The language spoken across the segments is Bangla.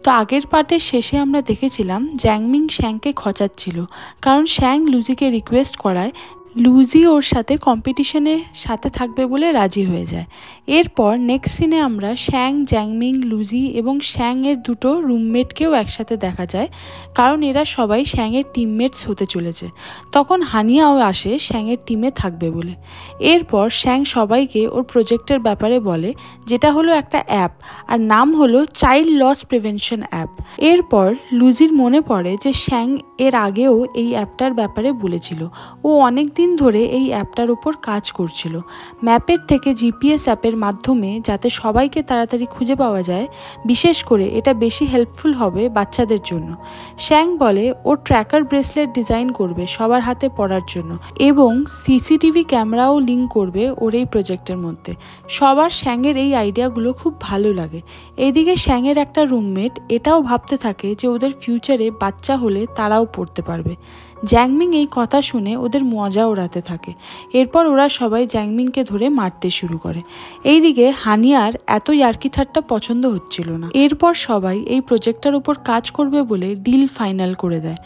তো আগের পার্টের শেষে আমরা দেখেছিলাম জ্যাংমিং শ্যাংকে খচাচ্ছিল, কারণ শ্যাং লুজিকে রিকোয়েস্ট করায় লুজি ওর সাথে কম্পিটিশনের সাথে থাকবে বলে রাজি হয়ে যায়। এরপর নেক্সট সিনে আমরা শ্যাং, জ্যাংমিং, লুজি এবং শ্যাংয়ের দুটো রুমমেটকেও একসাথে দেখা যায়, কারণ এরা সবাই শ্যাংয়ের টিমমেটস হতে চলেছে। তখন হানিয়াও আসে শ্যাংয়ের টিমে থাকবে বলে। এরপর শ্যাং সবাইকে ওর প্রজেক্টের ব্যাপারে বলে, যেটা হলো একটা অ্যাপ, আর নাম হলো চাইল্ড লস প্রিভেনশন অ্যাপ। এরপর লুজির মনে পড়ে যে শ্যাং এর আগেও এই অ্যাপটার ব্যাপারে বলেছিল। ও অনেক দিন ধরে এই অ্যাপটার উপর কাজ করছিল, ম্যাপের থেকে জিপিএস অ্যাপের মাধ্যমে, যাতে সবাইকে তাড়াতাড়ি খুঁজে পাওয়া যায়। বিশেষ করে এটা বেশি হেল্পফুল হবে বাচ্চাদের জন্য। শ্যাং বলে ও ট্র্যাকার ব্রেসলেট ডিজাইন করবে সবার হাতে পড়ার জন্য, এবং সিসিটিভি ক্যামেরাও লিঙ্ক করবে ওর এই প্রজেক্টের মধ্যে। সবার শ্যাংয়ের এই আইডিয়াগুলো খুব ভালো লাগে। এইদিকে শ্যাংয়ের একটা রুমমেট এটাও ভাবতে থাকে যে ওদের ফিউচারে বাচ্চা হলে তারাও পড়তে পারবে। জ্যাংমিং এই কথা শুনে ওদের মজা ওড়াতে থাকে। এরপর ওরা সবাই জ্যাংমিংকে ধরে মারতে শুরু করে। এইদিকে হানিয়ার এত ইয়ার্কি ঠাট্টা পছন্দ হচ্ছিল না। এরপর সবাই এই প্রজেক্টটার উপর কাজ করবে বলে ডিল ফাইনাল করে দেয়।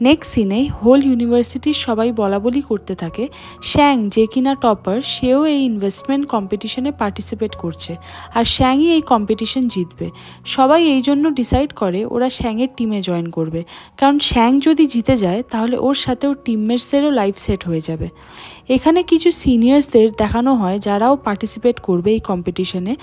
নেক্সট সিনে হোল ইউনিভার্সিটির সবাই বলাবলি করতে থাকে শ্যাং, যে কিনা টপার, সেও এই ইনভেস্টমেন্ট কম্পিটিশনে পার্টিসিপেট করছে, আর শ্যাংই এই কম্পিটিশন জিতবে। সবাই এই জন্য ডিসাইড করে ওরা শ্যাংয়ের টিমে জয়েন করবে, কারণ শ্যাং যদি জিতে যায় তাহলে ওর সাথে ওর টিমমেটসদেরও লাইফ সেট হয়ে যাবে। এখানে কিছু সিনিয়র্সদের দেখানো হয় যারাও পার্টিসিপেট করবে এই কম্পিটিশনে,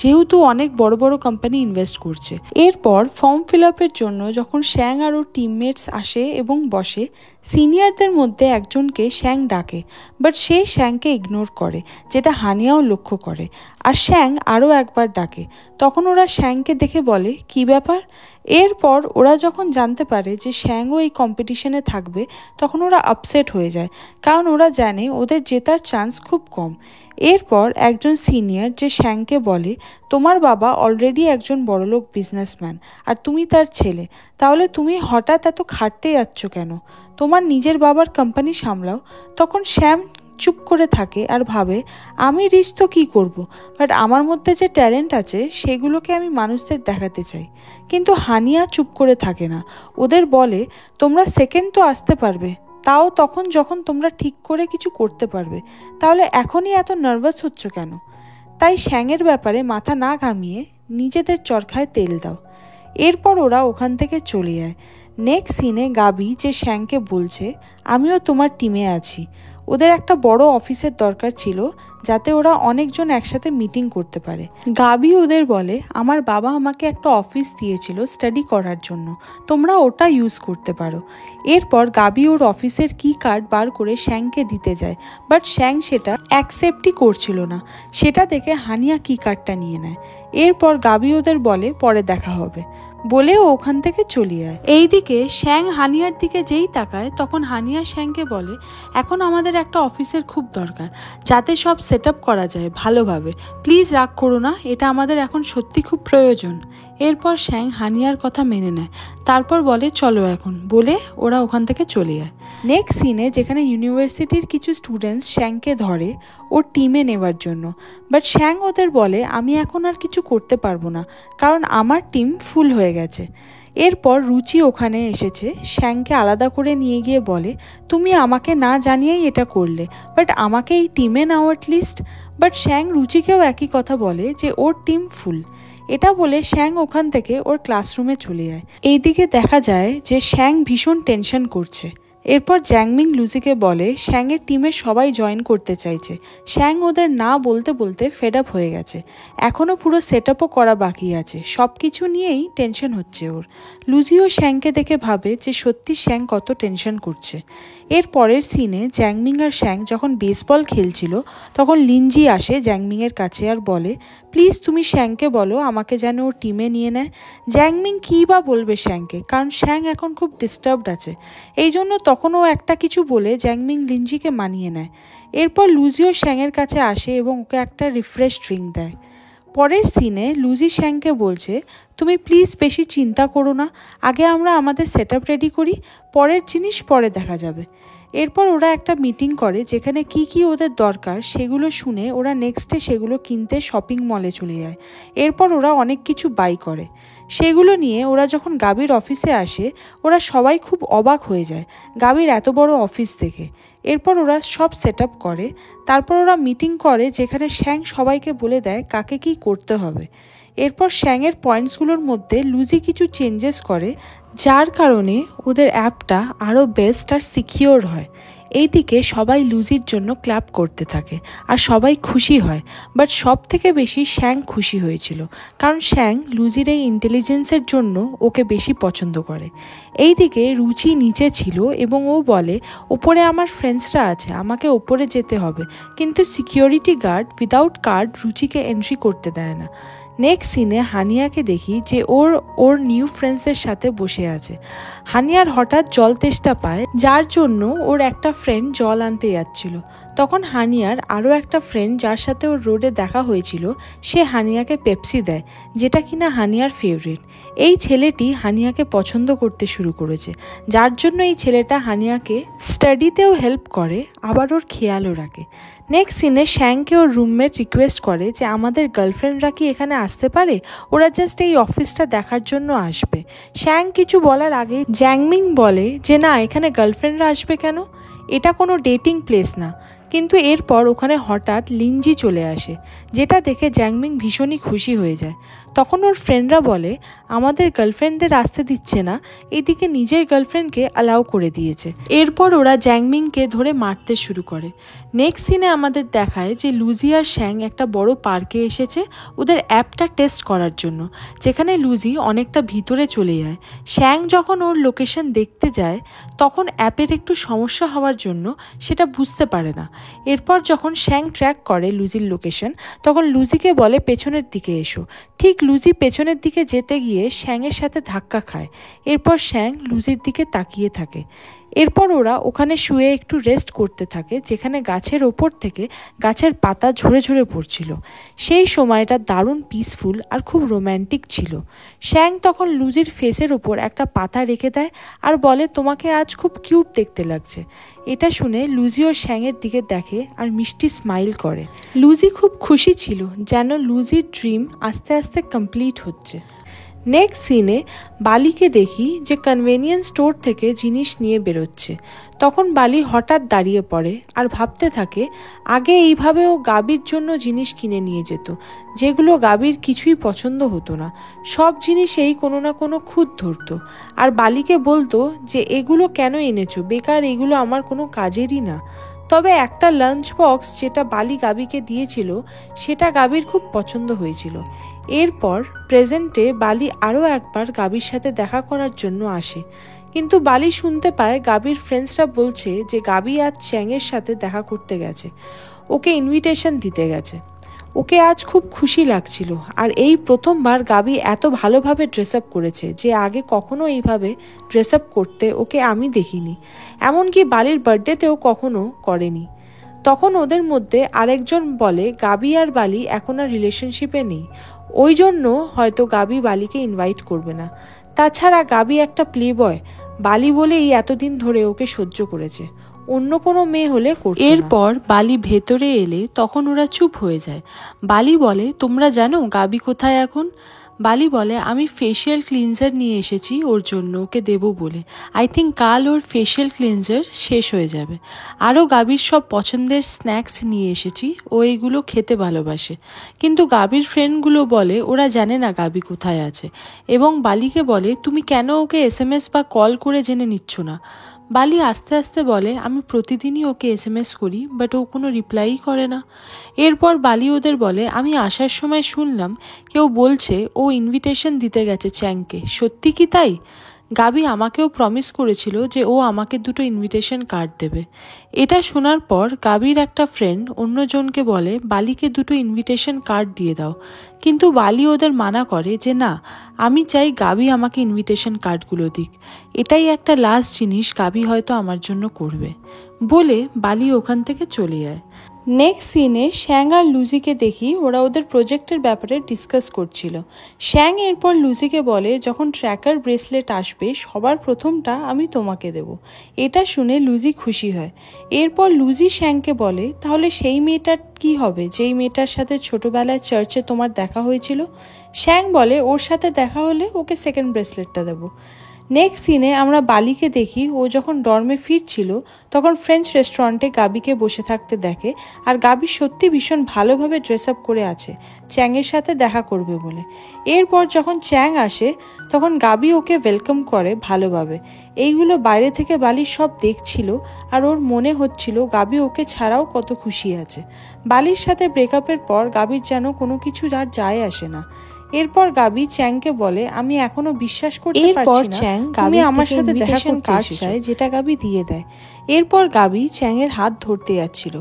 যেহেতু অনেক বড় বড় কোম্পানি ইনভেস্ট করছে। এরপর ফর্ম ফিল আপের জন্য যখন শ্যাং আর ওর টিমমেটস আসে এবং বসে, সিনিয়রদের মধ্যে একজনকে শ্যাং ডাকে, বাট সে শ্যাংকে ইগনোর করে, যেটা হানিয়াও লক্ষ্য করে। আর শ্যাং আরও একবার ডাকে, তখন ওরা শ্যাংকে দেখে বলে কী ব্যাপার। এরপর ওরা যখন জানতে পারে যে শ্যাংও এই কম্পিটিশনে থাকবে, তখন ওরা আপসেট হয়ে যায়, কারণ ওরা জানে ওদের জেতার চান্স খুব কম। এরপর একজন সিনিয়র যে শ্যাংকে বলে, তোমার বাবা অলরেডি একজন বড়লোক বিজনেসম্যান আর তুমি তার ছেলে, তাহলে তুমি হঠাৎ এত খাটতে যাচ্ছ কেন? তোমার নিজের বাবার কোম্পানি সামলাও। তখন শ্যাম চুপ করে থাকে আর ভাবে, আমি রিস্ক তো কী করবো, বাট আমার মধ্যে যে ট্যালেন্ট আছে সেগুলোকে আমি মানুষদের দেখাতে চাই। কিন্তু হানিয়া চুপ করে থাকে না, ওদের বলে, তোমরা সেকেন্ড তো আসতে পারবে, তাও তখন যখন তোমরা ঠিক করে কিছু করতে পারবে, তাহলে এখনই এত নার্ভাস হচ্ছ কেন? তাই শ্যাংয়ের ব্যাপারে মাথা না ঘামিয়ে নিজেদের চরখায় তেল দাও। এরপর ওরা ওখান থেকে চলে যায়। নেক্সট সিনে গাবি যে শ্যাংকে বলছে, আমিও তোমার টিমে আছি। ওদের একটা বড় অফিসের দরকার ছিল, যাতে ওরা অনেকজন একসাথে মিটিং করতে পারে। গাবি ওদের বলে, আমার বাবা আমাকে একটা অফিস দিয়েছিল স্টাডি করার জন্য, তোমরা ওটা ইউজ করতে পারো। এরপর গাবি ওর অফিসের কি কার্ড বার করে শ্যাংকে দিতে যায়, বাট শ্যাং সেটা অ্যাকসেপ্টই করছিল না। সেটা দেখে হানিয়া কি কার্ডটা নিয়ে নেয়। এরপর গাবি ওদের বলে পরে দেখা হবে বলে ও ওখান থেকে চলে যায়। এইদিকে শ্যাং হানিয়ার দিকে যেই তাকায়, তখন হানিয়া শ্যাংকে বলে, এখন আমাদের একটা অফিসের খুব দরকার, যাতে সব সেট আপ করা যায় ভালোভাবে। প্লিজ রাগ করো না, এটা আমাদের এখন সত্যি খুব প্রয়োজন। এরপর শ্যাং হানিয়ার কথা মেনে নেয়, তারপর বলে চলো এখন, বলে ওরা ওখান থেকে চলে যায়। নেক্সট সিনে যেখানে ইউনিভার্সিটির কিছু স্টুডেন্টস শ্যাংকে ধরে ওর টিমে নেওয়ার জন্য, বাট শ্যাং ওদের বলে, আমি এখন আর কিছু করতে পারবো না, কারণ আমার টিম ফুল হয়ে গেছে। এরপর রুচি ওখানে এসেছে, শ্যাংকে আলাদা করে নিয়ে গিয়ে বলে, তুমি আমাকে না জানিয়েই এটা করলে, বাট আমাকে এই টিমে নাও অ্যাটলিস্ট। বাট শ্যাং রুচিকেও একই কথা বলে যে ওর টিম ফুল। এটা বলে শ্যাং ওখান থেকে ওর ক্লাসরুমে চলে যায়। এইদিকে দেখা যায় যে শ্যাং ভীষণ টেনশন করছে। এরপর জ্যাংমিং লুজিকে বলে শ্যাংয়ের টিমে সবাই জয়েন করতে চাইছে। শ্যাং ওদের না বলতে বলতে ফেড আপ হয়ে গেছে, এখনও পুরো সেট আপও করা বাকি আছে, সব কিছু নিয়েই টেনশন হচ্ছে ওর। লুজিও শ্যাংকে দেখে ভাবে যে সত্যি শ্যাং কত টেনশন করছে। এর পরের সিনে জ্যাংমিং আর শ্যাং যখন বেসবল খেলছিল, তখন লিনজি আসে জ্যাংমিংয়ের কাছে আর বলে, প্লিজ তুমি শ্যাংকে বলো আমাকে যেন ওর টিমে নিয়ে নেয়। জ্যাংমিং কী বা বলবে শ্যাংকে, কারণ শ্যাং এখন খুব ডিস্টার্বড আছে। এই জন্য তখন ও একটা কিছু বলে জ্যাংমিং লিনজিকে মানিয়ে নেয়। এরপর লুজিও শ্যাংয়ের কাছে আসে এবং ওকে একটা রিফ্রেশ ড্রিঙ্ক দেয়। পরের সিনে লুজি শ্যাংকে বলছে, তুমি প্লিজ বেশি চিন্তা করো না, আগে আমরা আমাদের সেট আপ রেডি করি, পরের জিনিস পরে দেখা যাবে। এরপর ওরা একটা মিটিং করে যেখানে কি ওদের দরকার সেগুলো শুনে ওরা নেক্সট ডে সেগুলো কিনতে শপিং মলে চলে যায়। এরপর ওরা অনেক কিছু বাই করে। সেগুলো নিয়ে ওরা যখন গাবির অফিসে আসে ওরা সবাই খুব অবাক হয়ে যায় গাবির এত বড় অফিস দেখে। এরপর ওরা সব সেট আপ করে। তারপর ওরা মিটিং করে যেখানে শ্যাং সবাইকে বলে দেয় কাকে কী করতে হবে। এরপর শ্যাংয়ের পয়েন্টসগুলোর মধ্যে লুজি কিছু চেঞ্জেস করে যার কারণে ওদের অ্যাপটা আরও বেস্ট আর সিকিওর হয়। এইদিকে সবাই লুজির জন্য ক্ল্যাপ করতে থাকে আর সবাই খুশি হয়, বাট সব থেকে বেশি শ্যাং খুশি হয়েছিল কারণ শ্যাং লুজির এই ইন্টেলিজেন্সের জন্য ওকে বেশি পছন্দ করে। এইদিকে রুচি নিচে ছিল এবং ও বলে ওপরে আমার ফ্রেন্ডসরা আছে, আমাকে ওপরে যেতে হবে, কিন্তু সিকিউরিটি গার্ড উইদাউট কার্ড রুচিকে এন্ট্রি করতে দেয় না। নেক্সট সিনে হানিয়াকে দেখি যে ওর নিউ ফ্রেন্ডসদের সাথে বসে আছে। হানিয়ার হঠাৎ জল তেষ্টা পায় যার জন্য ওর একটা ফ্রেন্ড জল আনতে যাচ্ছিল। তখন হানিয়ার আরও একটা ফ্রেন্ড যার সাথে ওর রোডে দেখা হয়েছিল সে হানিয়াকে পেপসি দেয়, যেটা কিনা হানিয়ার ফেভারিট। এই ছেলেটি হানিয়াকে পছন্দ করতে শুরু করেছে, যার জন্য এই ছেলেটা হানিয়াকে স্টাডিতেও হেল্প করে, আবার ওর খেয়ালও রাখে। নেক্সট সিনে শ্যাংকে ওর রুমমেট রিকোয়েস্ট করে যে আমাদের গার্লফ্রেন্ডরা কি এখানে আসতে পারে, ওরা জাস্ট এই অফিসটা দেখার জন্য আসবে। শ্যাং কিছু বলার আগে জ্যাংমিং বলে যে না, এখানে গার্লফ্রেন্ডরা আসবে কেন, এটা কোনো ডেটিং প্লেস না। কিন্তু এরপর ওখানে হঠাৎ লিনজি চলে আসে, যেটা দেখে জ্যাংমিং ভীষণই খুশি হয়ে যায়। তখন ওর ফ্রেন্ডরা বলে আমাদের গার্লফ্রেন্ডদের আসতে দিচ্ছে না, এদিকে নিজের গার্লফ্রেন্ডকে অ্যালাউ করে দিয়েছে। এরপর ওরা জ্যাংমিংকে ধরে মারতে শুরু করে। নেক্সট সিনে আমাদের দেখায় যে লুজি আর শ্যাং একটা বড় পার্কে এসেছে ওদের অ্যাপটা টেস্ট করার জন্য, যেখানে লুজি অনেকটা ভিতরে চলে যায়। শ্যাং যখন ওর লোকেশন দেখতে যায় তখন অ্যাপের একটু সমস্যা হওয়ার জন্য সেটা বুঝতে পারে না। এরপর যখন শ্যাং ট্র্যাক করে লুজির লোকেশন তখন লুজিকে বলে পেছনের দিকে এসো। ঠিক লুজি পেছনের দিকে যেতে গিয়ে শ্যাংয়ের সাথে ধাক্কা খায়। এরপর শ্যাং লুজির দিকে তাকিয়ে থাকে। এরপর ওরা ওখানে শুয়ে একটু রেস্ট করতে থাকে, যেখানে গাছের ওপর থেকে গাছের পাতা ঝরে ঝরে পড়ছিল। সেই সময়টা দারুণ পিসফুল আর খুব রোম্যান্টিক ছিল। শ্যাং তখন লুজির ফেসের ওপর একটা পাতা রেখে দেয় আর বলে তোমাকে আজ খুব কিউট দেখতে লাগছে। এটা শুনে লুজি ও শ্যাংয়ের দিকে দেখে আর মিষ্টি স্মাইল করে। লুজি খুব খুশি ছিল যেন লুজির ড্রিম আস্তে আস্তে কমপ্লিট হচ্ছে। নেক্সট সিনে বালিকে দেখি যে কনভেনিয়েন্স স্টোর থেকে জিনিস নিয়ে বেরোচ্ছে। তখন বালি হঠাৎ দাঁড়িয়ে পড়ে আর ভাবতে থাকে আগে এইভাবে ও গাবির জন্য জিনিস কিনে নিয়ে যেত, যেগুলো গাবির কিছুই পছন্দ হতো না। সব জিনিসেই কোনো না কোনো খুঁত ধরতো আর বালিকে বলতো যে এগুলো কেন এনেছো, বেকার, এগুলো আমার কোনো কাজেরই না। তবে একটা লাঞ্চ বক্স যেটা বালি গাবিকে দিয়েছিল সেটা গাবির খুব পছন্দ হয়েছিল। এরপর প্রেজেন্টে বালি আরও একবার গাবির সাথে দেখা করার জন্য আসে, কিন্তু বালি শুনতে পায় গাবির ফ্রেন্ডসরা বলছে যে গাবি আজ চ্যাংয়ের সাথে দেখা করতে গেছে, ওকে ইনভিটেশন দিতে গেছে। ওকে আজ খুব খুশি লাগছিল আর এই প্রথমবার গাবি এত ভালোভাবে ড্রেস আপ করেছে যে আগে কখনো এইভাবে ড্রেস আপ করতে ওকে আমি দেখিনি, এমনকি বালির বার্থডেতেও কখনো করেনি। তখন ওদের মধ্যে আরেকজন বলে গাবি আর বালি এখন আর রিলেশনশিপে নেই, ওই জন্য হয়তো গাবি বালিকে ইনভাইট করবে না। তাছাড়া গাবি একটা প্লে বয়, বালি বলেই এতদিন ধরে ওকে সহ্য করেছে, অন্য কোনো মেয়ে হলে করতো না। এরপর বালি ভেতরে এলে তখন ওরা চুপ হয়ে যায়। বালি বলে তোমরা জানো গাবি কোথায় এখন? বালি বলে আমি ফেশিয়াল ক্লিনজার নিয়ে এসেছি ওর জন্য, ওকে দেবো বলে। আই থিঙ্ক কাল ওর ফেশিয়াল ক্লিনজার শেষ হয়ে যাবে। আরও গাবির সব পছন্দের স্ন্যাক্স নিয়ে এসেছি, ও এগুলো খেতে ভালোবাসে। কিন্তু গাবির ফ্রেন্ডগুলো বলে ওরা জানে না গাবি কোথায় আছে, এবং বালিকে বলে তুমি কেন ওকে SMS বা কল করে জেনে নিচ্ছ না। বালি আস্তে আস্তে বলে আমি প্রতিদিনই ওকে SMS করি, বাট ও কোনো রিপ্লাইই করে না। এরপর বালি ওদের বলে আমি আসার সময় শুনলাম কেউ বলছে ও ইনভিটেশন দিতে গেছে চ্যাংকে, সত্যি কি তাই? গাবি আমাকেও প্রমিস করেছিল যে ও আমাকে দুটো ইনভিটেশন কার্ড দেবে। এটা শোনার পর গাবির একটা ফ্রেন্ড অন্যজনকে বলে বালিকে দুটো ইনভিটেশন কার্ড দিয়ে দাও, কিন্তু বালি ওদের মানা করে যে না, আমি চাই গাবি আমাকে ইনভিটেশন কার্ডগুলো দিক, এটাই একটা লাস্ট জিনিস গাবি হয়তো আমার জন্য করবে বলে বালি ওখান থেকে চলে যায়। নেক্সট সিনে শ্যাং আর লুজিকে দেখি ওরা ওদের প্রজেক্টের ব্যাপারে ডিসকাস করছিল। শ্যাং এরপর লুজিকে বলে, যখন ট্র্যাকার ব্রেসলেট আসবে সবার প্রথমটা আমি তোমাকে দেব। এটা শুনে লুজি খুশি হয়। এরপর লুজি শ্যাংকে বলে, তাহলে সেই মেয়েটার কি হবে যেই মেয়েটার সাথে ছোটবেলায় চার্চে তোমার দেখা হয়েছিল? শ্যাং বলে, ওর সাথে দেখা হলে ওকে সেকেন্ড ব্রেসলেটটা দেবো। নেক্সট সিনে আমরা বালিকে দেখি ও যখন ডর্মে ফিরছিল তখন ফ্রেঞ্চ রেস্টুরেন্টে গাবিকে বসে থাকতে দেখে, আর গাবি সত্যি ভীষণ ভালোভাবে ড্রেস আপ করে আছে চ্যাংয়ের সাথে দেখা করবে বলে। এরপর যখন চ্যাং আসে তখন গাবি ওকে ওয়েলকাম করে ভালোভাবে। এইগুলো বাইরে থেকে বালি সব দেখছিল আর ওর মনে হচ্ছিল গাবি ওকে ছাড়াও কত খুশি আছে। বালির সাথে ব্রেকআপের পর গাবির যেন কোনো কিছু আর যায় আসে না। এরপর গাবি চ্যাংকে বলে, আমি এখনো বিশ্বাস করতে পারছি না তুমি আমার সাথে দেখা করতে এসেছো, যেটা গাবি দিয়ে দেয়। এরপর গাবি চ্যাংয়ের হাত ধরতে যাচ্ছিল,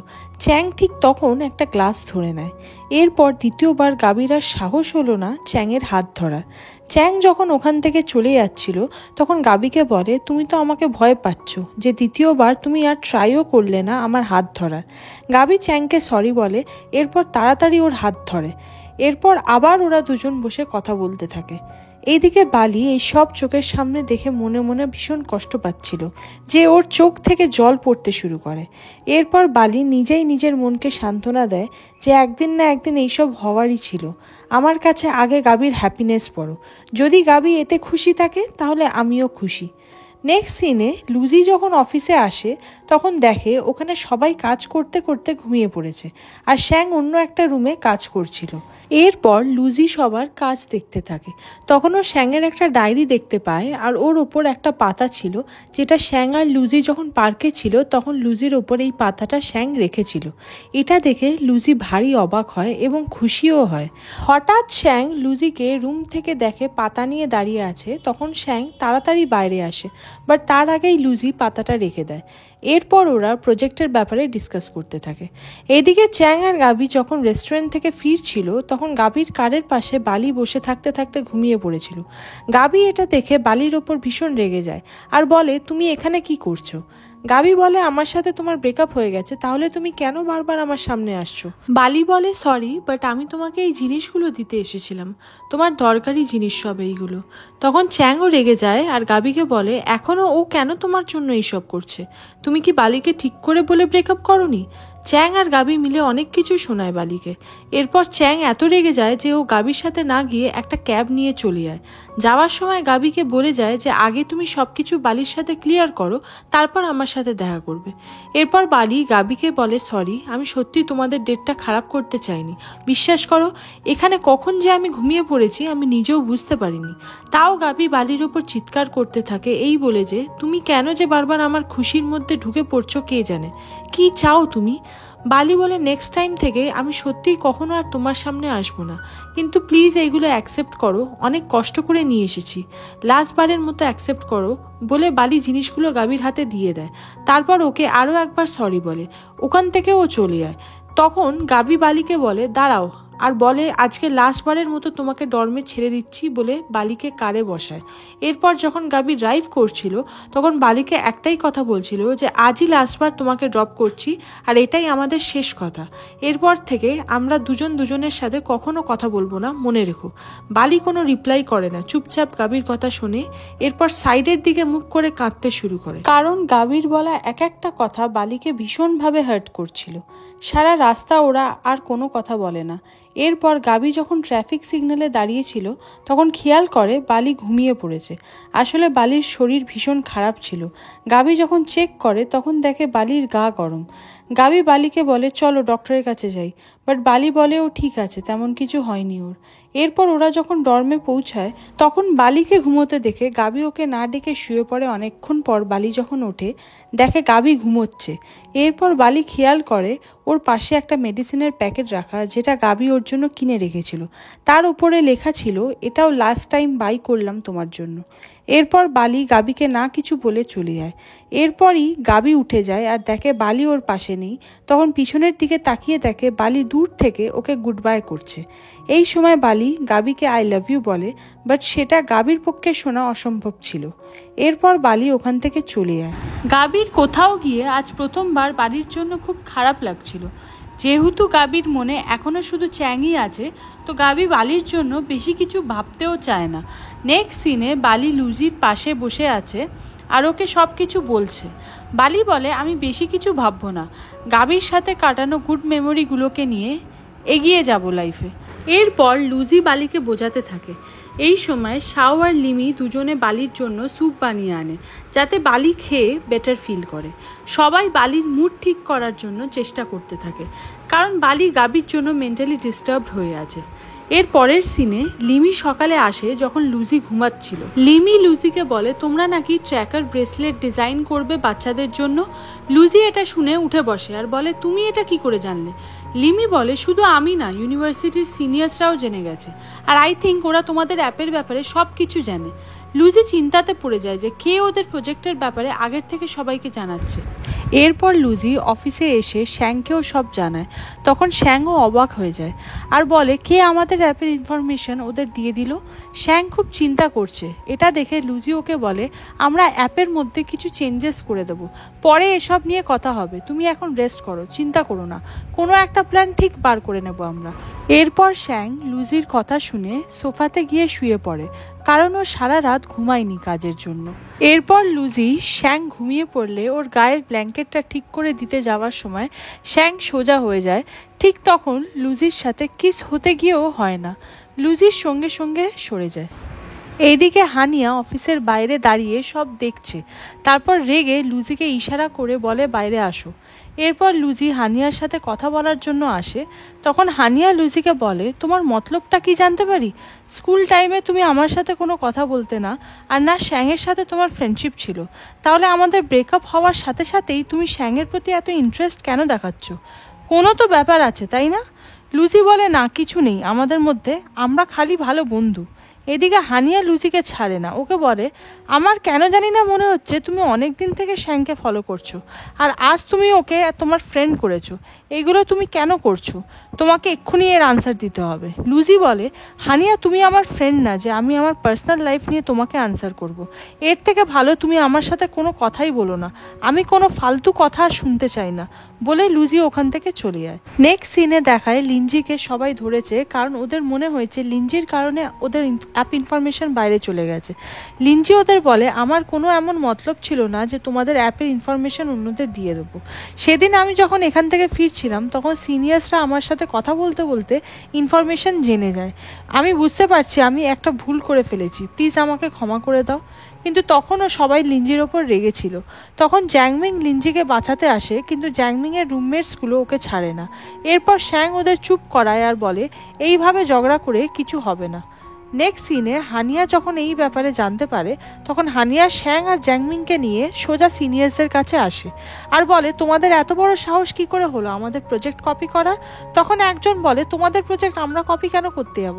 চ্যাং ঠিক তখন একটা গ্লাস ধরে নেয়। এরপর দ্বিতীয়বার গাবির আর সাহস হলো না চ্যাংয়ের হাত ধরার। চ্যাং যখন ওখান থেকে চলে যাচ্ছিল তখন গাবিকে বলে, তুমি তো আমাকে ভয় পাচ্ছ যে দ্বিতীয়বার তুমি আর ট্রাইও করলে না আমার হাত ধরার। গাবি চ্যাংকে সরি বলে, এরপর তাড়াতাড়ি ওর হাত ধরে। এরপর আবার ওরা দুজন বসে কথা বলতে থাকে। এইদিকে বালি এই সব চোখের সামনে দেখে মনে মনে ভীষণ কষ্ট পাচ্ছিল যে ওর চোখ থেকে জল পড়তে শুরু করে। এরপর বালি নিজেই নিজের মনকে সান্ত্বনা দেয় যে একদিন না একদিন এইসব হওয়ারই ছিল। আমার কাছে আগে গাবির হ্যাপিনেস বড়, যদি গাবি এতে খুশি থাকে তাহলে আমিও খুশি। নেক্সট সিনে লুজি যখন অফিসে আসে তখন দেখে ওখানে সবাই কাজ করতে করতে ঘুমিয়ে পড়েছে আর শ্যাং অন্য একটা রুমে কাজ করছিল। এরপর লুজি সবার কাজ দেখতে থাকে। তখনও শ্যাংয়ের একটা ডায়েরি দেখতে পায় আর ওর ওপর একটা পাতা ছিল যেটা শ্যাং আর লুজি যখন পার্কে ছিল তখন লুজির ওপর এই পাতাটা শ্যাং রেখেছিল। এটা দেখে লুজি ভারী অবাক হয় এবং খুশিও হয়। হঠাৎ শ্যাং লুজিকে রুম থেকে দেখে পাতা নিয়ে দাঁড়িয়ে আছে, তখন শ্যাং তাড়াতাড়ি বাইরে আসে, বাট তার আগেই লুজি পাতাটা রেখে দেয়। এরপর ওরা প্রজেক্টের ব্যাপারে ডিসকাস করতে থাকে। এদিকে চ্যাং আর গাবি যখন রেস্টুরেন্ট থেকে ফিরছিল তখন গাবির কারের পাশে বালি বসে থাকতে থাকতে ঘুমিয়ে পড়েছিল। গাবি এটা দেখে বালির ওপর ভীষণ রেগে যায় আর বলে, তুমি এখানে কি করছো? গাবি বলে, আমার সাথে তোমার ব্রেকআপ হয়ে গেছে, তাহলে তুমি কেন বারবার আমার সামনে আসছো? বালি বলে, সরি, বাট আমি তোমাকে এই জিনিসগুলো দিতে এসেছিলাম, তোমার দরকারি জিনিস সব এইগুলো। তখন চ্যাংও রেগে যায় আর গাবিকে বলে, এখনও ও কেন তোমার জন্য এইসব করছে? তুমি কি বালিকে ঠিক করে বলে ব্রেকআপ করনি? চ্যাং আর গাবি মিলে অনেক কিছু শোনায় বালিকে। এরপর চ্যাং এত রেগে যায় যে ও গাবির সাথে না গিয়ে একটা ক্যাব নিয়ে চলে যায়। যাওয়ার সময় গাবিকে বলে যায় যে আগে তুমি সবকিছু বালির সাথে ক্লিয়ার করো, তারপর আমার সাথে দেখা করবে। এরপর বালি গাবিকে বলে, সরি, আমি সত্যি তোমাদের ডেটটা খারাপ করতে চাইনি, বিশ্বাস করো এখানে কখন যে আমি ঘুমিয়ে পড়েছি আমি নিজেও বুঝতে পারিনি। তাও গাবি বালির ওপর চিৎকার করতে থাকে এই বলে যে, তুমি কেন যে বারবার আমার খুশির মধ্যে ঢুকে পড়ছো কে জানে, কি চাও তুমি? বালি বলে, নেক্সট টাইম থেকে আমি সত্যিই কখনো আর তোমার সামনে আসবো না, কিন্তু প্লিজ এইগুলো অ্যাকসেপ্ট করো, অনেক কষ্ট করে নিয়ে এসেছি, লাস্ট বারের মতো অ্যাকসেপ্ট করো। বলে বালি জিনিসগুলো গাবির হাতে দিয়ে দেয়। তারপর ওকে আরও একবার সরি বলে ওখান থেকে ও চলে যায়। তখন গাবি বালিকে বলে, দাঁড়াও, আর বলে, আজকে লাস্টবারের মতো তোমাকে ডর্মে ছেড়ে দিচ্ছি বলে বালিকে কারে বসায়। এরপর যখন গাবি ড্রাইভ করছিল তখন বালিকে একটাই কথা বলছিল যে আজই লাস্টবার তোমাকে ড্রপ করছি আর এটাই আমাদের শেষ কথা, এরপর থেকে আমরা দুজন দুজনের সাথে কখনো কথা বলবো না, মনে রেখো। বালি কোনো রিপ্লাই করে না, চুপচাপ গাবির কথা শোনে। এরপর সাইডের দিকে মুখ করে কাঁদতে শুরু করে, কারণ গাবির বলা এক একটা কথা বালিকে ভীষণভাবে হার্ট করছিল। সারা রাস্তা ওরা আর কোনো কথা বলে না। এরপর গাবি যখন ট্রাফিক সিগন্যালে দাঁড়িয়েছিল তখন খেয়াল করে বালি ঘুমিয়ে পড়েছে। আসলে বালির শরীর ভীষণ খারাপ ছিল। গাবি যখন চেক করে তখন দেখে বালির গা গরম। গাবি বালিকে বলে, চলো ডক্টরের কাছে যাই, বাট বালি বলে ও ঠিক আছে, তেমন কিছু হয়নি ওর। এরপর ওরা যখন ডর্মে পৌঁছায় তখন বালিকে ঘুমোতে দেখে গাবি ওকে না ডেকে শুয়ে পড়ে। অনেকক্ষণ পর বালি যখন ওঠে দেখে গাবি ঘুমোচ্ছে। এরপর বালি খেয়াল করে ওর পাশে একটা মেডিসিনের প্যাকেট রাখা যেটা গাবি ওর জন্য কিনে রেখেছিল, তার উপরে লেখা ছিল, এটাও লাস্ট টাইম বাই করলাম তোমার জন্য। এরপর বালি গাবিকে না কিছু বলে চলে যায়। এরপরই গাবি উঠে যায় আর দেখে বালি ওর পাশে নেই। তখন পিছনের দিকে তাকিয়ে দেখে বালি দূর থেকে ওকে গুড বাই করছে। এই সময় বালি গাবিকে আই লাভ ইউ বলে, বাট সেটা গাবির পক্ষে শোনা অসম্ভব ছিল। এরপর বালি ওখান থেকে চলে যায়। গাবির কোথাও গিয়ে আজ প্রথমবার বালির জন্য খুব খারাপ লাগছিল যেহেতু গাবির মনে এখনও শুধু চ্যাংই আছে, তো গাবি বালির জন্য বেশি কিছু ভাবতেও চায় না। নেক্সট সিনে বালি লুজির পাশে বসে আছে আর ওকে সব কিছু বলছে। বালি বলে, আমি বেশি কিছু ভাববো না, গাবির সাথে কাটানো গুড মেমোরিগুলোকে নিয়ে এগিয়ে যাব লাইফে। এরপর লুজি বালিকে বোঝাতে থাকে। এই সময় শাও আর লিমি দুজনে বালির জন্য স্যুপ বানিয়ে আনে, যাতে বালি খেয়ে বেটার ফিল করে। সবাই বালির মুড ঠিক করার জন্য চেষ্টা করতে থাকে, কারণ বালি গাবির জন্য মেন্টালি ডিস্টার্বড হয়ে আছে। এর পরের সিনে লিমি সকালে আসে যখন লুজি ঘুমাচ্ছিল। লিমি লুজিকে বলে, তোমরা নাকি ট্র্যাকার ব্রেসলেট ডিজাইন করবে বাচ্চাদের জন্য। লুজি এটা শুনে উঠে বসে আর বলে, তুমি এটা কি করে জানলে? লিমি বলে, শুধু আমি না, ইউনিভার্সিটির সিনিয়র্সরাও জেনে গেছে, আর আই থিঙ্ক ওরা তোমাদের অ্যাপের ব্যাপারে সব কিছু জানে। লুজি চিন্তাতে পড়ে যায় যে কে ওদের প্রজেক্টের ব্যাপারে আগের থেকে সবাইকে জানাচ্ছে। এরপর লুজি অফিসে এসে শ্যাংকেও সব জানায়। তখন শ্যাংও অবাক হয়ে যায় আর বলে, কে আমাদের অ্যাপের ইনফরমেশন ওদের দিয়ে দিল? শ্যাং খুব চিন্তা করছে। এটা দেখে লুজি ওকে বলে, আমরা অ্যাপের মধ্যে কিছু চেঞ্জেস করে দেবো, পরে এসব নিয়ে কথা হবে, তুমি এখন রেস্ট করো, চিন্তা করো না, কোনো একটা প্ল্যান ঠিক বার করে নেব আমরা। এরপর শ্যাং লুজির কথা শুনে সোফাতে গিয়ে শুয়ে পড়ে, কারণ ও সারা রাত ঘুমায়নি কাজের জন্য। এরপর লুজি শ্যাং ঘুমিয়ে পড়লে ওর গায়ের ব্ল্যাঙ্কেটটা ঠিক করে দিতে যাওয়ার সময় শ্যাং সোজা হয়ে যায়। ঠিক তখন লুজির সাথে কিস হতে গিয়েও হয় না, লুজির সঙ্গে সঙ্গে সরে যায়। এইদিকে হানিয়া অফিসের বাইরে দাঁড়িয়ে সব দেখছে, তারপর রেগে লুজিকে ইশারা করে বলে, বাইরে আসো। এরপর লুজি হানিয়ার সাথে কথা বলার জন্য আসে। তখন হানিয়া লুজিকে বলে, তোমার মতলবটা কি জানতে পারি? স্কুল টাইমে তুমি আমার সাথে কোনো কথা বলতে না, আর না শ্যাংয়ের সাথে তোমার ফ্রেন্ডশিপ ছিল, তাহলে আমাদের ব্রেকআপ হওয়ার সাথে সাথেই তুমি শ্যাংয়ের প্রতি এত ইন্টারেস্ট কেন দেখাচ্ছ? কোনো তো ব্যাপার আছে, তাই না? লুজি বলে, না কিছু নেই আমাদের মধ্যে, আমরা খালি ভালো বন্ধু। এদিকে হানিয়া লুজিকে ছাড়ে না, ওকে বলে, আমার কেন জানি না মনে হচ্ছে তুমি অনেক দিন থেকে শ্যাংকে ফলো করছো, আর আজ তুমি ওকে তোমার ফ্রেন্ড করেছো। এইগুলো তুমি কেন করছো? তোমাকে এক্ষুনি এর আনসার দিতে হবে। লুজি বলে, হানিয়া তুমি আমার ফ্রেন্ড না যে আমি আমার পার্সোনাল লাইফ নিয়ে তোমাকে আনসার করব। এর থেকে ভালো তুমি আমার সাথে কোনো কথাই বলো না, আমি কোনো ফালতু কথা শুনতে চাই না, বলে লুজি ওখান থেকে চলে যায়। নেক্সট সিনে দেখায় লিঞ্জিকে সবাই ধরেছে, কারণ ওদের মনে হয়েছে লিঞ্জির কারণে ওদের অ্যাপ ইনফরমেশন বাইরে চলে গেছে। লিঞ্জি ওদের বলে, আমার কোনো এমন মতলব ছিল না যে তোমাদের অ্যাপের ইনফরমেশন অন্যদের দিয়ে দেবো। সেদিন আমি যখন এখান থেকে ফিরছিলাম তখন সিনিয়র্সরা আমার সাথে কথা বলতে বলতে ইনফরমেশন জেনে যায়। আমি বুঝতে পারছি আমি একটা ভুল করে ফেলেছি, প্লিজ আমাকে ক্ষমা করে দাও। কিন্তু তখনও সবাই লিঞ্জির ওপর রেগেছিল। তখন জ্যাংমিং লিঞ্জিকে বাঁচাতে আসে, কিন্তু জ্যাংমিংয়ের রুমমেটসগুলো ওকে ছাড়ে না। এরপর শ্যাং ওদের চুপ করায় আর বলে, এইভাবে ঝগড়া করে কিছু হবে না। নেক্সট সিনে হানিয়া যখন এই ব্যাপারে জানতে পারে, তখন হানিয়া শ্যাং আর জ্যাংমিংকে নিয়ে সোজা সিনিয়র্সদের কাছে আসে আর বলে, তোমাদের এত বড় সাহস কি করে হলো আমাদের প্রজেক্ট কপি করার? তখন একজন বলে, তোমাদের প্রজেক্ট আমরা কপি কেন করতে যাব?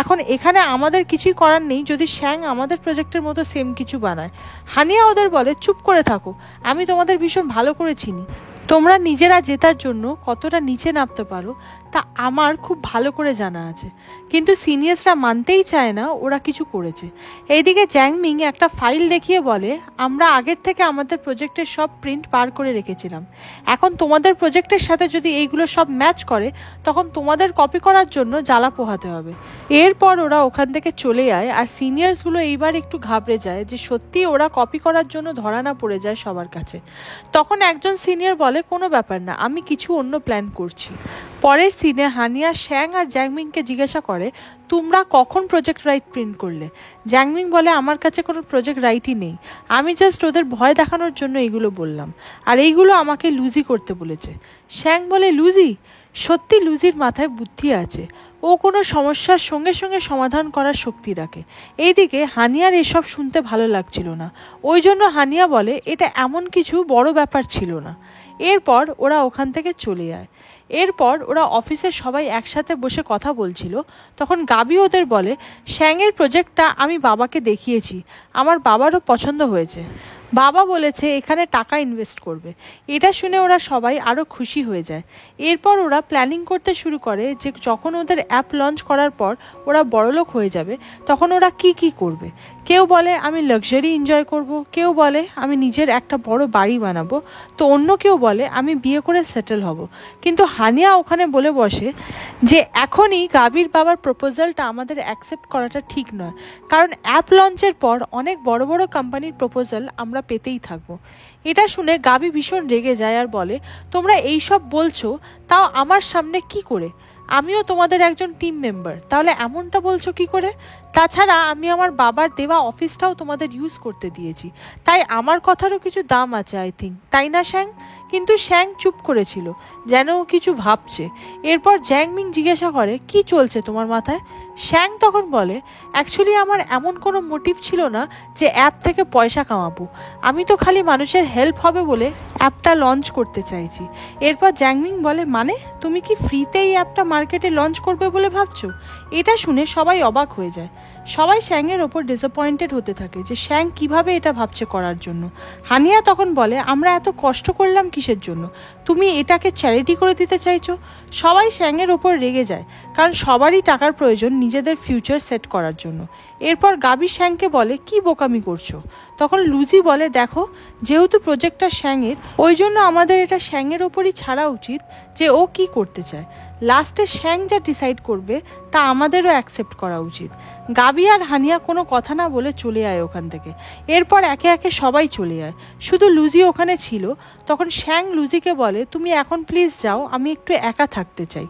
এখন এখানে আমাদের কিছুই করার নেই যদি শ্যাং আমাদের প্রজেক্টের মতো সেম কিছু বানায়। হানিয়া ওদের বলে, চুপ করে থাকো, আমি তোমাদের ভীষণ ভালো করে চিনি, তোমরা নিজেরা জেতার জন্য কতটা নিচে নামতে পারো তা আমার খুব ভালো করে জানা আছে। কিন্তু সিনিয়র্সরা মানতেই চায় না ওরা কিছু করেছে। এইদিকে জ্যাংমিং একটা ফাইল দেখিয়ে বলে, আমরা আগের থেকে আমাদের প্রজেক্টের সব প্রিন্ট বার করে রেখেছিলাম, এখন তোমাদের প্রজেক্টের সাথে যদি এইগুলো সব ম্যাচ করে তখন তোমাদের কপি করার জন্য জ্বালা পোহাতে হবে। এরপর ওরা ওখান থেকে চলে যায় আর সিনিয়র্সগুলো এইবার একটু ঘাবড়ে যায় যে সত্যি ওরা কপি করার জন্য ধরা না পড়ে যায় সবার কাছে। তখন একজন সিনিয়র বলে, কোনো ব্যাপার না, আমি কিছু অন্য প্ল্যান করছি। পরের সিনে হানিয়া শ্যাং আর জ্যাংমিংকে জিজ্ঞাসা করে, তোমরা কখন প্রজেক্ট রাইট প্রিন্ট করলে? জ্যাংমিং বলে, আমার কাছে কোনো প্রজেক্ট রাইটই নেই, আমি জাস্ট ওদের ভয় দেখানোর জন্য এইগুলো বললাম, আর এইগুলো আমাকে লুজি করতে বলেছে। শ্যাং বলে, লুজি? সত্যি লুজির মাথায় বুদ্ধি আছে, ও কোনো সমস্যার সঙ্গে সঙ্গে সমাধান করার শক্তি রাখে। এইদিকে হানিয়ার এসব শুনতে ভালো লাগছিল না, ওই জন্য হানিয়া বলে, এটা এমন কিছু বড় ব্যাপার ছিল না। এরপর ওরা ওখান থেকে চলে যায়। এরপর ওরা অফিসের সবাই একসাথে বসে কথা বলছিল, তখন গাবি ওদের বলে, শ্যাংয়ের প্রজেক্টটা আমি বাবাকে দেখিয়েছি, আমার বাবারও পছন্দ হয়েছে। বাবা বলেছে এখানে টাকা ইনভেস্ট করবে। এটা শুনে ওরা সবাই আরও খুশি হয়ে যায়। এরপর ওরা প্ল্যানিং করতে শুরু করে যে যখন ওদের অ্যাপ লঞ্চ করার পর ওরা বড়লোক হয়ে যাবে তখন ওরা কি করবে। কেউ বলে আমি লাক্সারি এনজয় করব, কেউ বলে আমি নিজের একটা বড় বাড়ি বানাবো, তো অন্য কেউ বলে আমি বিয়ে করে সেটেল হব। কিন্তু হানিয়া ওখানে বলে বসে যে এখনই গাবির বাবার প্রপোজালটা আমাদের অ্যাকসেপ্ট করাটা ঠিক নয়, কারণ অ্যাপ লঞ্চের পর অনেক বড় বড় কোম্পানির প্রপোজাল আমরা পেতেই থাকবো। এটা শুনে গাবি ভীষণ রেগে যায় আর বলে তোমরা এইসব বলছো, তাও আমার সামনে কি করে? আমিও তোমাদের একজন টিম মেম্বার, তাহলে এমনটা বলছো কি করে? তাছাড়া আমি আমার বাবার দেওয়া অফিসটাও তোমাদের ইউজ করতে দিয়েছি, তাই আমার কথারও কিছু দাম আছে আই থিঙ্ক, তাই না শ্যাং? কিন্তু শ্যাং চুপ করেছিল, যেন ও কিছু ভাবছে। এরপর জ্যাংমিং জিজ্ঞাসা করে কি চলছে তোমার মাথায়? শ্যাং তখন বলে অ্যাকচুয়ালি আমার এমন কোনো মোটিভ ছিল না যে অ্যাপ থেকে পয়সা কামাবো, আমি তো খালি মানুষের হেল্প হবে বলে অ্যাপটা লঞ্চ করতে চাইছি। এরপর জ্যাংমিং বলে মানে তুমি কি ফ্রিতে এই অ্যাপটা মার্কেটে লঞ্চ করবে বলে ভাবছো? এটা শুনে সবাই অবাক হয়ে যায়। সবাই শ্যাংয়ের ওপর ডিসঅ্যাপয়েন্টেড হতে থাকে যে শ্যাং কিভাবে এটা ভাবছে করার জন্য। হানিয়া তখন বলে আমরা এত কষ্ট করলাম কিসের জন্য? তুমি এটাকে চ্যারিটি করে দিতে চাইছো? সবাই শ্যাংয়ের ওপর রেগে যায়, কারণ সবারই টাকার প্রয়োজন নিজেদের ফিউচার সেট করার জন্য। এরপর গাবি শ্যাংকে বলে কি বোকামি করছো? তখন লুজি বলে দেখো, যেহেতু প্রজেক্টটা শ্যাংয়ের, ওই জন্য আমাদের এটা শ্যাংয়ের ওপরই ছাড়া উচিত যে ও কি করতে চায়। লাস্টে শ্যাং যা ডিসাইড করবে তা আমাদেরও অ্যাকসেপ্ট করা উচিত। গাবি আর হানিয়া কোনো কথা না বলে চলে যায় ওখান থেকে। এরপর একে একে সবাই চলে যায়, শুধু লুজি ওখানে ছিল। তখন শ্যাং লুজিকে বলে তুমি এখন প্লিজ যাও, আমি একটু একা থাকতে চাই।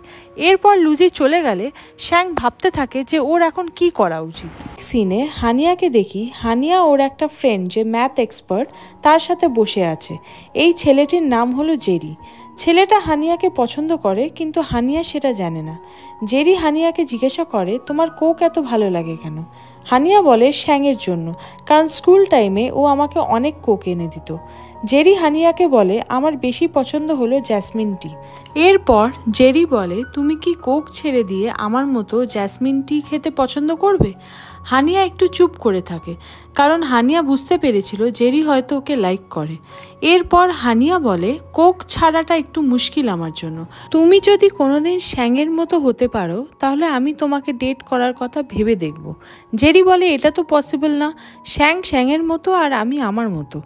এরপর লুজি চলে গেলে শ্যাং ভাবতে থাকে যে ওর এখন কি করা উচিত। সিনে হানিয়াকে দেখি, হানিয়া ওর একটা ফ্রেন্ড যে ম্যাথ এক্সপার্ট তার সাথে বসে আছে। এই ছেলেটির নাম হলো জেরি। ছেলেটা হানিয়াকে পছন্দ করে, কিন্তু হানিয়া সেটা জানে না। জেরি হানিয়াকে জিজ্ঞাসা করে তোমার কোক এত ভালো লাগে কেন? হানিয়া বলে শ্যাংয়ের জন্য, কারণ স্কুল টাইমে ও আমাকে অনেক কোক এনে দিত। জেরি হানিয়াকে বলে আমার বেশি পছন্দ হলো জ্যাসমিন টি। এরপর জেরি বলে তুমি কি কোক ছেড়ে দিয়ে আমার মতো জ্যাসমিন টি খেতে পছন্দ করবে? হানিয়া একটু চুপ করে থাকে, কারণ হানিয়া বুঝতে পেরেছিল জেরি হয়তো ওকে লাইক করে। এরপর হানিয়া বলে কোক ছাড়াটা একটু মুশকিল আমার জন্য, তুমি যদি কোনোদিন শ্যাংয়ের মতো হতে পারো তাহলে আমি তোমাকে ডেট করার কথা ভেবে দেখব। জেরি বলে এটা তো পসিবল না, শ্যাংয়ের মতো আর আমি আমার মতো।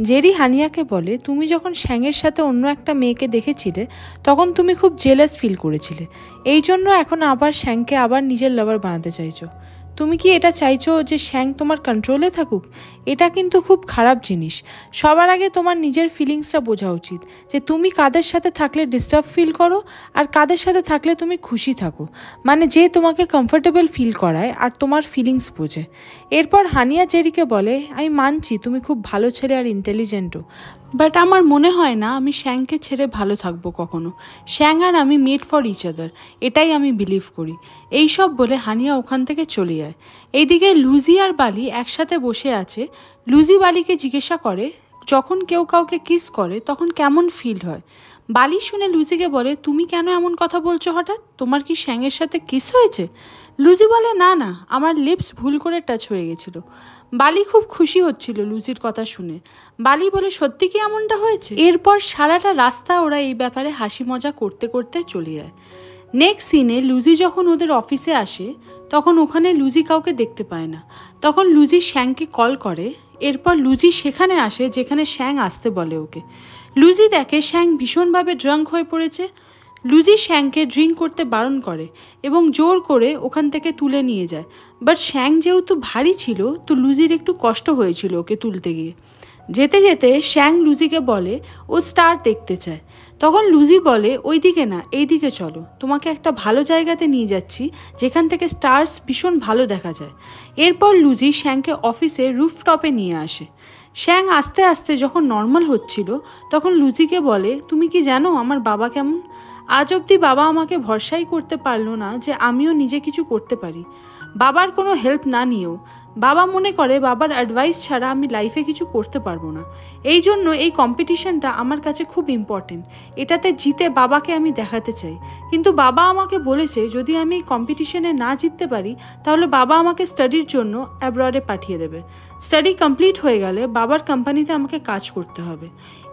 জেরি হানিয়াকে বলে তুমি যখন শ্যাংয়ের সাথে অন্য একটা মেয়েকে দেখেছিলে তখন তুমি খুব জেলাস ফিল করেছিলে, এই জন্য এখন আবার শ্যাংকে আবার নিজের লাভার বানাতে চাইছো। তুমি কি এটা চাইছো যে শ্যাং তোমার কন্ট্রোলে থাকুক? এটা কিন্তু খুব খারাপ জিনিস। সবার আগে তোমার নিজের ফিলিংসটা বোঝা উচিত, যে তুমি কাদের সাথে থাকলে ডিস্টার্ব ফিল করো আর কাদের সাথে থাকলে তুমি খুশি থাকো, মানে যে তোমাকে কমফোর্টেবল ফিল করায় আর তোমার ফিলিংস বোঝে। এরপর হানিয়া জেরিকে বলে আমি মানছি তুমি খুব ভালো ছেলে আর ইন্টেলিজেন্টও, বাট আমার মনে হয় না আমি শ্যাংকে ছেড়ে ভালো থাকবো কখনো। শ্যাং আর আমি মেড ফর ইচ আদার, এটাই আমি বিলিভ করি। এইসব বলে হানিয়া ওখান থেকে চলে যায়। এইদিকে লুজি আর বালি একসাথে বসে আছে। লুজি বালিকে জিজ্ঞাসা করে যখন কেউ কাউকে কিস করে তখন কেমন ফিল হয়। বালি শুনে লুজিকে বলে তুমি কেন এমন কথা বলছো হঠাৎ? তোমার কি শ্যাংয়ের সাথে কিস হয়েছে? লুজি বলে না না, আমার লিপস ভুল করে টাচ হয়ে গেছিল। বালি খুব খুশি হচ্ছিল লুজির কথা শুনে। বালি বলে সত্যি কি এমনটা হয়েছে? এরপর সারাটা রাস্তা ওরা এই ব্যাপারে হাসি মজা করতে করতে চলে যায়। নেক্সট সিনে লুজি যখন ওদের অফিসে আসে তখন ওখানে লুজি কাউকে দেখতে পায় না। তখন লুজি শ্যাংকে কল করে। এরপর লুজি সেখানে আসে যেখানে শ্যাং আসতে বলে ওকে। লুজি দেখে শ্যাং ভীষণভাবে ড্রাঙ্ক হয়ে পড়েছে। লুজি শ্যাংকে ড্রিঙ্ক করতে বারণ করে এবং জোর করে ওখান থেকে তুলে নিয়ে যায়। বাট শ্যাং যেহেতু ভারী ছিল তো লুজির একটু কষ্ট হয়েছিল ওকে তুলতে গিয়ে। যেতে যেতে শ্যাং লুজিকে বলে ও স্টার দেখতে চায়। তখন লুজি বলে ওই দিকে না, এই দিকে চলো, তোমাকে একটা ভালো জায়গাতে নিয়ে যাচ্ছি যেখান থেকে স্টার্স ভীষণ ভালো দেখা যায়। এরপর লুজি শ্যাংকে অফিসে রুফটপে নিয়ে আসে। শ্যাং আস্তে আস্তে যখন নর্মাল হচ্ছিল তখন লুজিকে বলে তুমি কি জানো আমার বাবা কেমন? আজ অবধি বাবা আমাকে ভরসাই করতে পারলো না যে আমিও নিজে কিছু করতে পারি। বাবার কোনো হেল্প না নিয়েও বাবা মনে করে বাবার অ্যাডভাইস ছাড়া আমি লাইফে কিছু করতে পারবো না। এই জন্য এই কম্পিটিশনটা আমার কাছে খুব ইম্পর্টেন্ট, এটাতে জিতে বাবাকে আমি দেখাতে চাই। কিন্তু বাবা আমাকে বলেছে যদি আমি এই কম্পিটিশনে না জিততে পারি তাহলে বাবা আমাকে স্টাডির জন্য অ্যাব্রডে পাঠিয়ে দেবে। স্টাডি কমপ্লিট হয়ে গেলে বাবার কোম্পানিতে আমাকে কাজ করতে হবে।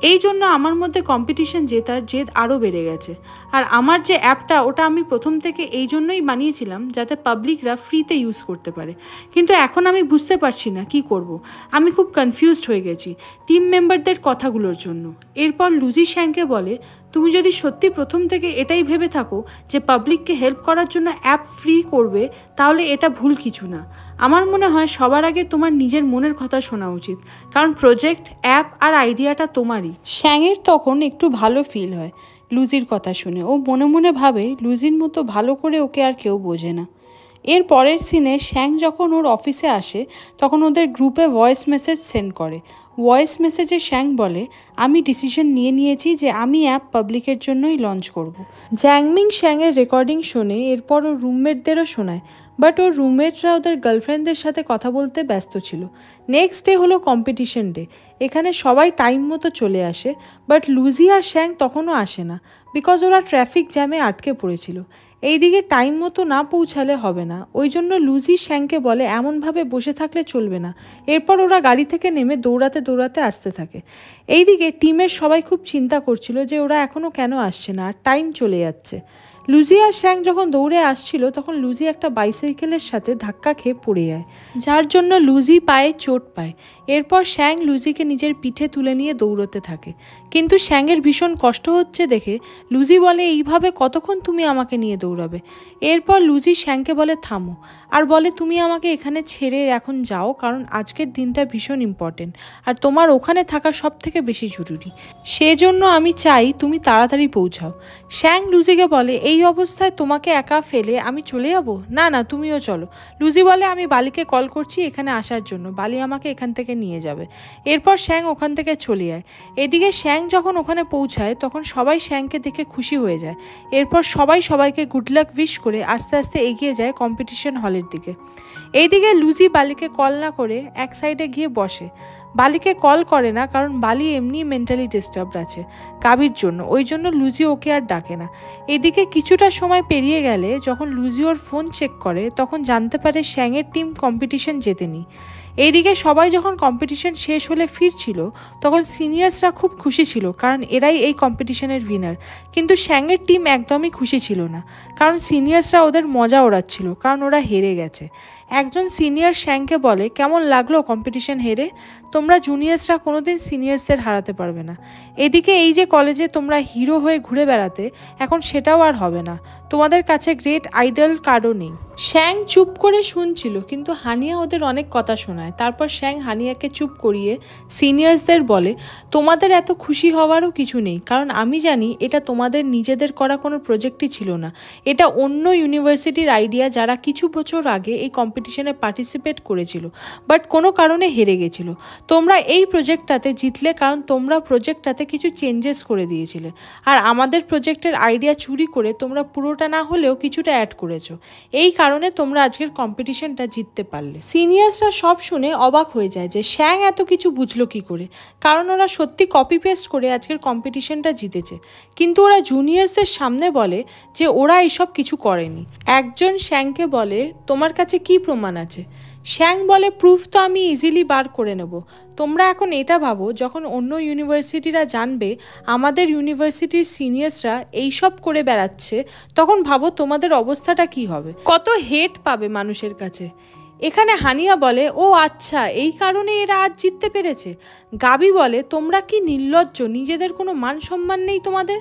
এই জন্য আমার মধ্যে কম্পিটিশন জেতার জেদ আরও বেড়ে গেছে। আর আমার যে অ্যাপটা ওটা আমি প্রথম থেকে এই জন্যই বানিয়েছিলাম যাতে পাবলিকরা ফ্রিতে ইউজ করতে পারে। কিন্তু এখন আমি বুঝতে পারছি না কি করব। আমি খুব কনফিউজড হয়ে গেছি টিম মেম্বারদের কথাগুলোর জন্য। এরপর লুজি শ্যাংকে বলে, তুমি যদি সত্যি প্রথম থেকে এটাই ভেবে থাকো যে পাবলিককে হেল্প করার জন্য অ্যাপ ফ্রি করবে তাহলে এটা ভুল কিছু না। আমার মনে হয় সবার আগে তোমার নিজের মনের কথা শোনা উচিত, কারণ প্রজেক্ট, অ্যাপ আর আইডিয়াটা তোমারই। শ্যাংয়ের তখন একটু ভালো ফিল হয় লুজির কথা শুনে। ও মনে মনে ভাবে লুজির মতো ভালো করে ওকে আর কেউ বোঝে না। এর পরের সিনে শ্যাং যখন ওর অফিসে আসে তখন ওদের গ্রুপে ভয়েস মেসেজ সেন্ড করে। ভয়েস মেসেজে শ্যাং বলে, আমি ডিসিশন নিয়েছি যে আমি অ্যাপ পাবলিকের জন্যই লঞ্চ করব। জ্যাংমিং শ্যাংয়ের রেকর্ডিং শোনে, এরপর ওর রুমমেটদেরও শোনায়, বাট ওর রুমমেটরা ওদের গার্লফ্রেন্ডদের সাথে কথা বলতে ব্যস্ত ছিল। নেক্সট ডে হলো কম্পিটিশন ডে। এখানে সবাই টাইম মতো চলে আসে, বাট লুজি আর শ্যাং তখনও আসে না, বিকজ ওরা ট্রাফিক জ্যামে আটকে পড়েছিল। এইদিকে টাইম মতো না পৌঁছালে হবে না, ওই জন্য লুজি শ্যাংকে বলে এমনভাবে বসে থাকলে চলবে না। এরপর ওরা গাড়ি থেকে নেমে দৌড়াতে দৌড়াতে আসতে থাকে। এইদিকে টিমের সবাই খুব চিন্তা করছিল যে ওরা এখনও কেন আসছে না আর টাইম চলে যাচ্ছে। লুজি আর শ্যাং যখন দৌড়ে আসছিল তখন লুজি একটা বাইসাইকেলের সাথে ধাক্কা খেয়ে পড়ে যায়, যার জন্য লুজি পায়ে চোট পায়। এরপর শ্যাং লুজিকে নিজের পিঠে তুলে নিয়ে দৌড়তে থাকে, কিন্তু শ্যাংয়ের ভীষণ কষ্ট হচ্ছে দেখে লুজি বলে, এইভাবে কতক্ষণ তুমি আমাকে নিয়ে দৌড়াবে। এরপর লুজি শ্যাংকে বলে থামো, আর বলে তুমি আমাকে এখানে ছেড়ে এখন যাও, কারণ আজকের দিনটা ভীষণ ইম্পর্টেন্ট আর তোমার ওখানে থাকা সব থেকে বেশি জরুরি, সেজন্য আমি চাই তুমি তাড়াতাড়ি পৌঁছাও। শ্যাং লুজিকে বলে, এই অবস্থায় তোমাকে একা ফেলে আমি চলে যাবো? না না, তুমিও চলো। লুজি বলে, আমি বালিকে কল করছি এখানে আসার জন্য, বালি আমাকে এখান থেকে নিয়ে যাবে। এরপর শ্যাং ওখান থেকে চলে যায়। এদিকে শ্যাং যখন ওখানে পৌঁছায় তখন সবাই শ্যাংকে দেখে খুশি হয়ে যায়। এরপর সবাই সবাইকে গুড লাক উইশ করে আস্তে আস্তে এগিয়ে যায় কম্পিটিশন হলের দিকে। এইদিকে লুজি বালিকে কল না করে এক সাইডে গিয়ে বসে। বালিকে কল করে না, কারণ বালি এমনি মেন্টালি ডিস্টার্বড আছে গাবির জন্য, ওই জন্য লুজি ওকে আর ডাকে না। এদিকে কিছুটা সময় পেরিয়ে গেলে যখন লুজি ওর ফোন চেক করে তখন জানতে পারে শ্যাংয়ের টিম কম্পিটিশন জেতেনি। এইদিকে সবাই যখন কম্পিটিশন শেষ হলে ফিরছিল তখন সিনিয়র্সরা খুব খুশি ছিল, কারণ এরাই এই কম্পিটিশনের উইনার। কিন্তু শ্যাংয়ের টিম একদমই খুশি ছিল না, কারণ সিনিয়র্সরা ওদের মজা ওড়াচ্ছিল, কারণ ওরা হেরে গেছে। একজন সিনিয়র শ্যাংকে বলে, কেমন লাগলো কম্পিটিশন হেরে? তোমরা জুনিয়র্সরা কোনোদিন সিনিয়র্সদের হারাতে পারবে না। এদিকে এই যে কলেজে তোমরা হিরো হয়ে ঘুরে বেড়াতে, এখন সেটাও আর হবে না, তোমাদের কাছে গ্রেট আইডল কার্ডও নেই। শ্যাং চুপ করে শুনছিল, কিন্তু হানিয়া ওদের অনেক কথা শোনায়। তারপর শ্যাং হানিয়াকে চুপ করিয়ে সিনিয়র্সদের বলে, তোমাদের এত খুশি হওয়ারও কিছু নেই, কারণ আমি জানি এটা তোমাদের নিজেদের করা কোনো প্রজেক্টই ছিল না, এটা অন্য ইউনিভার্সিটির আইডিয়া যারা কিছু বছর আগে এই কম্পিটিশনে পার্টিসিপেট করেছিল, বাট কোনো কারণে হেরে গেছিল। তোমরা এই প্রজেক্টটাতে জিতলে কারণ তোমরা প্রজেক্টটাতে কিছু চেঞ্জেস করে দিয়েছিলে, আর আমাদের প্রজেক্টের আইডিয়া চুরি করে তোমরা পুরোটা না হলেও কিছুটা অ্যাড করেছো। এই কারণে তোমরা আজকের কম্পিটিশনটা জিততে পারলে। সিনিয়র্সরা সব শুনে অবাক হয়ে যায় যে শ্যাং এত কিছু বুঝলো কি করে, কারণ ওরা সত্যি কপি পেস্ট করে আজকের কম্পিটিশনটা জিতেছে। কিন্তু ওরা জুনিয়র্সদের সামনে বলে যে ওরা এইসব কিছু করেনি। একজন শ্যাংকে বলে, তোমার কাছে কি প্রমাণ আছে? শ্যাং বলে, প্রুফ তো আমি ইজিলি বার করে নেব। তোমরা এখন এটা ভাবো, যখন অন্য ইউনিভার্সিটিরা জানবে আমাদের ইউনিভার্সিটির সিনিয়র্সরা এইসব করে বেড়াচ্ছে, তখন ভাবো তোমাদের অবস্থাটা কি হবে, কত হেট পাবে মানুষের কাছে। এখানে হানিয়া বলে, ও আচ্ছা, এই কারণে এরা আজ জিততে পেরেছে। গাবি বলে, তোমরা কি নির্লজ্জ, নিজেদের কোনো মান সম্মান নেই তোমাদের?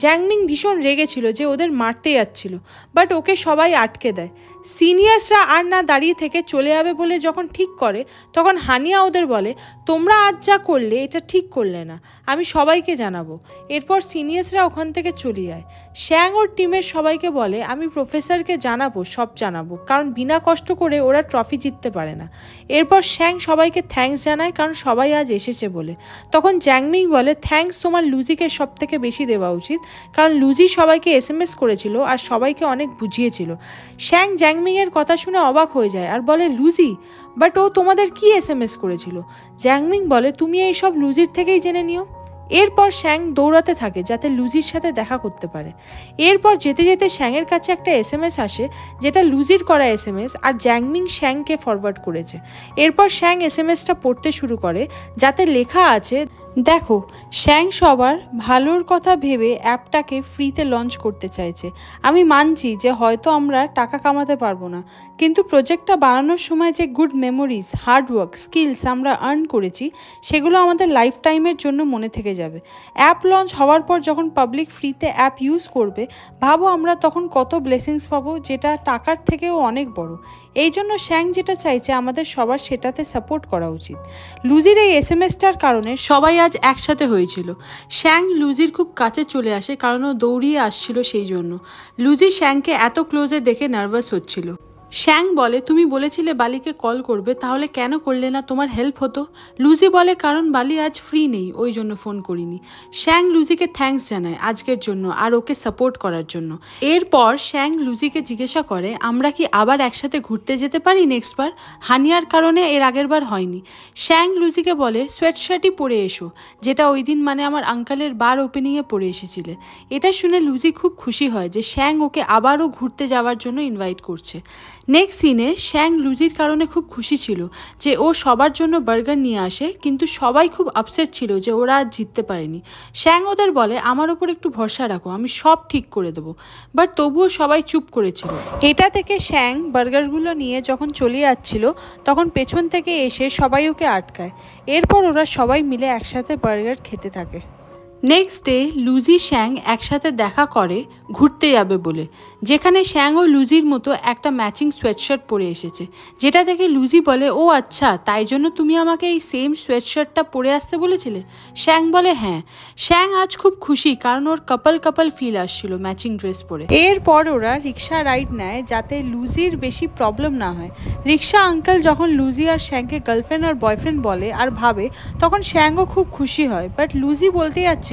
জ্যাংমিং ভীষণ রেগেছিল যে ওদের মারতে যাচ্ছিল, বাট ওকে সবাই আটকে দেয়। সিনিয়র্সরা আর না দাঁড়িয়ে থেকে চলে যাবে বলে যখন ঠিক করে তখন হানিয়া ওদের বলে, তোমরা আজ যা করলে এটা ঠিক করলে না, আমি সবাইকে জানাবো। এরপর সিনিয়র্সরা ওখান থেকে চলে যায়। শ্যাং ওর টিমের সবাইকে বলে, আমি প্রফেসরকে জানাবো, সব জানাবো, কারণ বিনা কষ্ট করে ওরা ট্রফি জিততে পারে না। এরপর শ্যাং সবাইকে থ্যাঙ্কস জানায়, কারণ সবাই আজ এসেছে বলে। তখন জ্যাংমিং বলে, থ্যাঙ্কস তোমার লুজিকে সব থেকে বেশি দেওয়া উচিত, কারণ লুজি সবাইকে SMS করেছিল আর সবাইকে অনেক বুঝিয়েছিল। শ্যাং জ্যাংমিংয়ের কথা শুনে অবাক হয়ে যায় আর বলে লুজি, বাট ও তোমাদের কি SMS করেছিল? জ্যাংমিং বলে তুমি এই সব লুজির থেকেই জেনে নিও। এরপর শ্যাং দৌড়াতে থাকে যাতে লুজির সাথে দেখা করতে পারে। এরপর যেতে যেতে শ্যাংয়ের কাছে একটা SMS আসে যেটা লুজির করা SMS আর জ্যাংমিং শ্যাংকে ফরওয়ার্ড করেছে। এরপর শ্যাং SMSটা পড়তে শুরু করে যাতে লেখা আছে, দেখো শ্যাং সবার ভালোর কথা ভেবে অ্যাপটাকে ফ্রিতে লঞ্চ করতে চাইছে। আমি মানছি যে হয়তো আমরা টাকা কামাতে পারবো না, কিন্তু প্রজেক্টটা বানানোর সময় যে গুড মেমোরিজ, হার্ডওয়ার্ক, স্কিলস আমরা আর্ন করেছি সেগুলো আমাদের লাইফ টাইমের জন্য মনে থেকে যাবে। অ্যাপ লঞ্চ হওয়ার পর যখন পাবলিক ফ্রিতে অ্যাপ ইউজ করবে, ভাবো আমরা তখন কত ব্লেসিংস পাবো, যেটা টাকার থেকেও অনেক বড়। এই জন্য শ্যাং যেটা চাইছে আমাদের সবার সেটাতে সাপোর্ট করা উচিত। লুজির এই SMSটার কারণে সবাই আজ একসাথে হয়েছিল। শ্যাং লুজির খুব কাছে চলে আসে কারণ ও দৌড়িয়ে আসছিল, সেই জন্য লুজি শ্যাংকে এত ক্লোজে দেখে নার্ভাস হচ্ছিল। শ্যাং বলে তুমি বলেছিলে বালিকে কল করবে, তাহলে কেন করলে না? তোমার হেল্প হতো। লুজি বলে কারণ বালি আজ ফ্রি নেই, ওই জন্য ফোন করিনি। শ্যাং লুজিকে থ্যাঙ্কস জানায় আজকের জন্য আর ওকে সাপোর্ট করার জন্য। এরপর শ্যাং লুজিকে জিজ্ঞাসা করে আমরা কি আবার একসাথে ঘুরতে যেতে পারি নেক্সট বার? হানিয়ার কারণে এর আগের বার হয়নি। শ্যাং লুজিকে বলে সোয়েটশার্টই পরে এসো, যেটা ওই দিন মানে আমার আঙ্কালের বার ওপেনিংয়ে পরে এসেছিলে। এটা শুনে লুজি খুব খুশি হয় যে শ্যাং ওকে আবারও ঘুরতে যাওয়ার জন্য ইনভাইট করছে। নেক্সট সিনে শ্যাং লুজির কারণে খুব খুশি ছিল যে ও সবার জন্য বার্গার নিয়ে আসে, কিন্তু সবাই খুব আপসেট ছিল যে ওরা আজ জিততে পারেনি। শ্যাং ওদের বলে আমার ওপর একটু ভরসা রাখো, আমি সব ঠিক করে দেবো। বাট তবুও সবাই চুপ করেছিল। এটা থেকে শ্যাং বার্গারগুলো নিয়ে যখন চলে যাচ্ছিল তখন পেছন থেকে এসে সবাই ওকে আটকায়। এরপর ওরা সবাই মিলে একসাথে বার্গার খেতে থাকে। নেক্সট ডে লুজি শ্যাং একসাথে দেখা করে ঘুরতে যাবে বলে, যেখানে শ্যাং ও লুজির মতো একটা ম্যাচিং সোয়েটশার্ট পরে এসেছে, যেটা থেকে লুজি বলে ও আচ্ছা, তাই জন্য তুমি আমাকে এই সেম সোয়েটশার্টটা পরে আসতে বলেছিলে? শ্যাং বলে হ্যাঁ। শ্যাং আজ খুব খুশি কারণ ওর কাপল ফিল আসছিল ম্যাচিং ড্রেস পরে। এরপর ওরা রিক্সা রাইড নেয় যাতে লুজির বেশি প্রবলেম না হয়। রিক্সা আঙ্কেল যখন লুজি আর শ্যাংকে গার্লফ্রেন্ড আর বয়ফ্রেন্ড বলে আর ভাবে, তখন শ্যাংও খুব খুশি হয়। বাট লুজি বলতে যাচ্ছে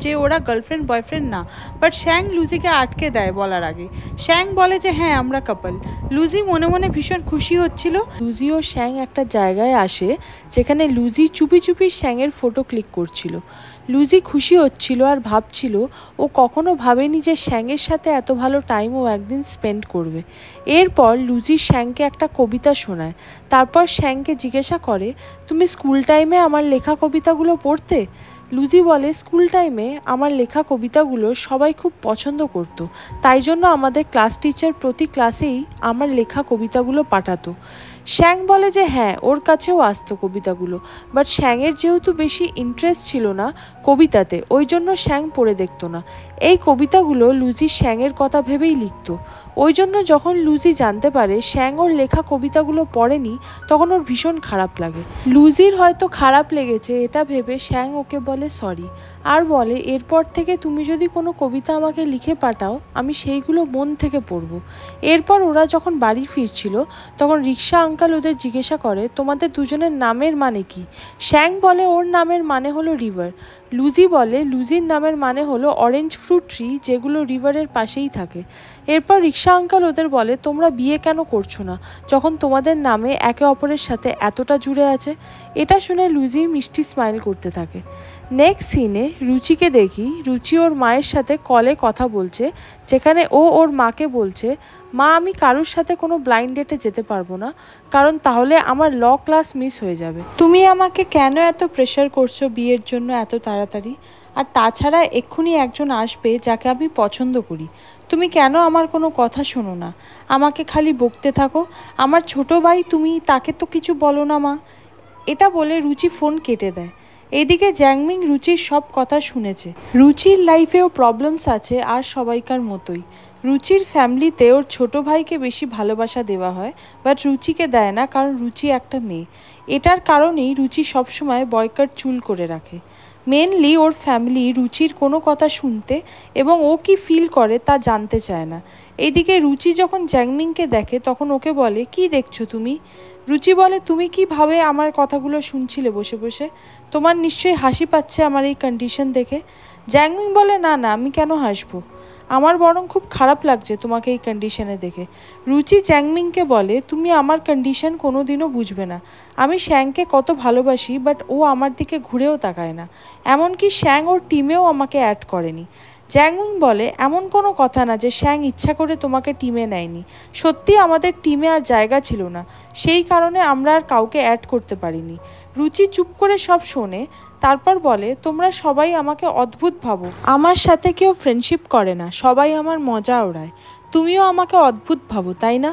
যে ওরা গার্লফ্রেন্ড বয়ফ্রেন্ড না, বাট শ্যাং লুজিকে আটকে দেয় বলার আগে। শ্যাং বলে যে হ্যাঁ আমরা কাপল। লুজি মনে মনে ভীষণ খুশি হচ্ছিল। লুজি ও শ্যাং একটা জায়গায় আসে যেখানে লুজি চুপি চুপি শ্যাংয়ের ফটো ক্লিক করছিল। লুজি খুশি হচ্ছিল আর ভাবছিল ও কখনো ভাবেনি যে শ্যাংয়ের সাথে এত ভালো টাইম ও একদিন স্পেন্ড করবে। এরপর লুজি শ্যাংকে একটা কবিতা শোনায়। তারপর শ্যাংকে জিজ্ঞাসা করে তুমি স্কুল টাইমে আমার লেখা কবিতাগুলো পড়তে? লুজি বলে স্কুল টাইমে আমার লেখা কবিতাগুলো সবাই খুব পছন্দ করত, তাই জন্য আমাদের ক্লাস টিচার প্রতি ক্লাসেই আমার লেখা কবিতাগুলো পাঠাতো। শ্যাং বলে যে হ্যাঁ ওর কাছেও আসতো কবিতাগুলো, বাট শ্যাংয়ের যেহেতু বেশি ইন্টারেস্ট ছিল না কবিতাতে, ওই জন্য শ্যাং পড়ে দেখতো না। এই কবিতাগুলো লুজি শ্যাংয়ের কথা ভেবেই লিখতো। ওই জন্য যখন লুজি জানতে পারে শ্যাং ওর লেখা কবিতাগুলো পড়েনি, তখন ওর ভীষণ খারাপ লাগে। লুজির হয়তো খারাপ লেগেছে এটা ভেবে শ্যাং ওকে বলে সরি আর বলে এরপর থেকে তুমি যদি কোনো কবিতা আমাকে লিখে পাঠাও আমি সেইগুলো মন থেকে পড়বো। এরপর ওরা যখন বাড়ি ফিরছিল তখন রিক্সা আঙ্কাল ওদের জিজ্ঞাসা করে তোমাদের দুজনের নামের মানে কি? শ্যাং বলে ওর নামের মানে হলো রিভার। লুজি বলে লুজির নামের মানে হলো অরেঞ্জ ফ্রুট ট্রি, যেগুলো রিভারের পাশেই থাকে। এরপর রিক্সা আঙ্কাল ওদের বলে তোমরা বিয়ে কেন করছো না যখন তোমাদের নামে একে অপরের সাথে এতটা জুড়ে আছে? এটা শুনে লুজি মিষ্টি স্মাইল করতে থাকে। নেক্সট সিনে রুচিকে দেখি রুচি ওর মায়ের সাথে কলে কথা বলছে, যেখানে ও ওর মাকে বলছে মা আমি কারোর সাথে কোনো ব্লাইন্ড ডেটে যেতে পারবো না, কারণ তাহলে আমার ল ক্লাস মিস হয়ে যাবে। তুমি আমাকে কেন এত প্রেশার করছো বিয়ের জন্য এত তাড়াতাড়ি? আর তাছাড়া এক্ষুনি একজন আসবে যাকে আমি পছন্দ করি, তুমি কেন আমার কোনো কথা শোনো না, আমাকে খালি বকতে থাকো। আমার ছোট ভাই, তুমি তাকে তো কিছু বলো না মা। এটা বলে রুচি ফোন কেটে দেয়। এদিকে জ্যাংমিং রুচির সব কথা শুনেছে। রুচির লাইফেও প্রবলেমস আছে আর সবাইকার মতোই। রুচির ফ্যামিলিতে ওর ছোট ভাইকে বেশি ভালোবাসা দেওয়া হয়, বাট রুচিকে দেয় না কারণ রুচি একটা মেয়ে। এটার কারণেই রুচি সবসময় বয়কাট চুল করে রাখে। মেনলি ওর ফ্যামিলি রুচির কোনো কথা শুনতে এবং ও কি ফিল করে তা জানতে চায় না। এইদিকে রুচি যখন জ্যাংমিংকে দেখে তখন ওকে বলে কি দেখছো তুমি? রুচি বলে তুমি কিভাবে আমার কথাগুলো শুনছিলে বসে বসে? তোমার নিশ্চয়ই হাসি পাচ্ছে আমার এই কন্ডিশন দেখে। জ্যাংমিং বলে, না না, আমি কেন হাসবো, আমার বরং খুব খারাপ লাগছে তোমাকে এই কন্ডিশনে দেখে। রুচি জ্যাংমিংকে বলে, তুমি আমার কন্ডিশন কোনো দিনও বুঝবে না। আমি শ্যাংকে কত ভালোবাসি, বাট ও আমার দিকে ঘুরেও তাকায় না, এমনকি শ্যাং ওর টিমেও আমাকে অ্যাড করেনি। জ্যাংমিং বলে, এমন কোনো কথা না যে শ্যাং ইচ্ছা করে তোমাকে টিমে নেয়নি, সত্যি আমাদের টিমে আর জায়গা ছিল না, সেই কারণে আমরা আর কাউকে অ্যাড করতে পারিনি। রুচি চুপ করে সব শোনে, তারপর বলে, তোমরা সবাই আমাকে অদ্ভুত ভাবো, আমার সাথে কেউ ফ্রেন্ডশিপ করে না, সবাই আমার মজা ওড়ায়, তুমিও আমাকে অদ্ভুত ভাবো তাই না?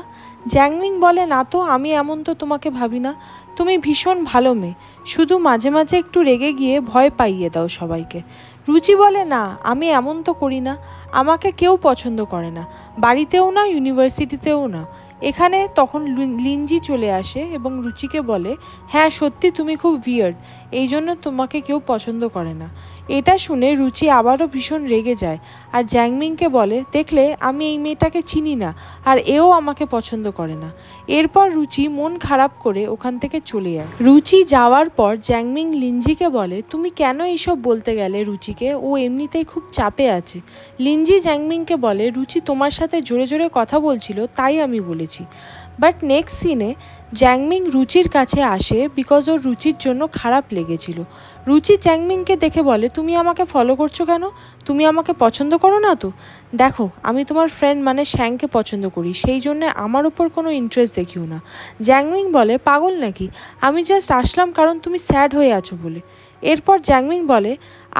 জ্যাংমিং বলে, না তো, আমি এমন তো তোমাকে ভাবি না, তুমি ভীষণ ভালো মেয়ে, শুধু মাঝে মাঝে একটু রেগে গিয়ে ভয় পাইয়ে দাও সবাইকে। রুচি বলে, না, আমি এমন তো করি না, আমাকে কেউ পছন্দ করে না, বাড়িতেও না, ইউনিভার্সিটিতেও না। এখানে তখন লিনজি চলে আসে এবং রুচিকে বলে, হ্যাঁ সত্যি তুমি খুব উইয়ার্ড, এই জন্য তোমাকে কেউ পছন্দ করে না। এটা শুনে রুচি আবারও ভীষণ রেগে যায় আর জ্যাংমিংকে বলে, দেখলে আমি এই মেয়েটাকে চিনি না, আর এও আমাকে পছন্দ করে না। এরপর রুচি মন খারাপ করে ওখান থেকে চলে যায়। রুচি যাওয়ার পর জ্যাংমিং লিনজিকে বলে, তুমি কেন এইসব বলতে গেলে রুচিকে, ও এমনিতেই খুব চাপে আছে। লিনজি জ্যাংমিংকে বলে, রুচি তোমার সাথে জোরে জোরে কথা বলছিল তাই আমি বলেছি। বাট নেক্সট সিনে জ্যাংমিং রুচির কাছে আসে বিকজ ওর রুচির জন্য খারাপ লেগেছিল। রুচি জ্যাংমিংকে দেখে বলে, তুমি আমাকে ফলো করছো কেন, তুমি আমাকে পছন্দ করো না তো? দেখো, আমি তোমার ফ্রেন্ড মানে শ্যাংকে পছন্দ করি, সেই জন্য আমার ওপর কোনো ইন্টারেস্ট দেখিও না। জ্যাংমিং বলে, পাগল নাকি, আমি জাস্ট আসলাম কারণ তুমি স্যাড হয়ে আছো বলে। এরপর জ্যাংমিং বলে,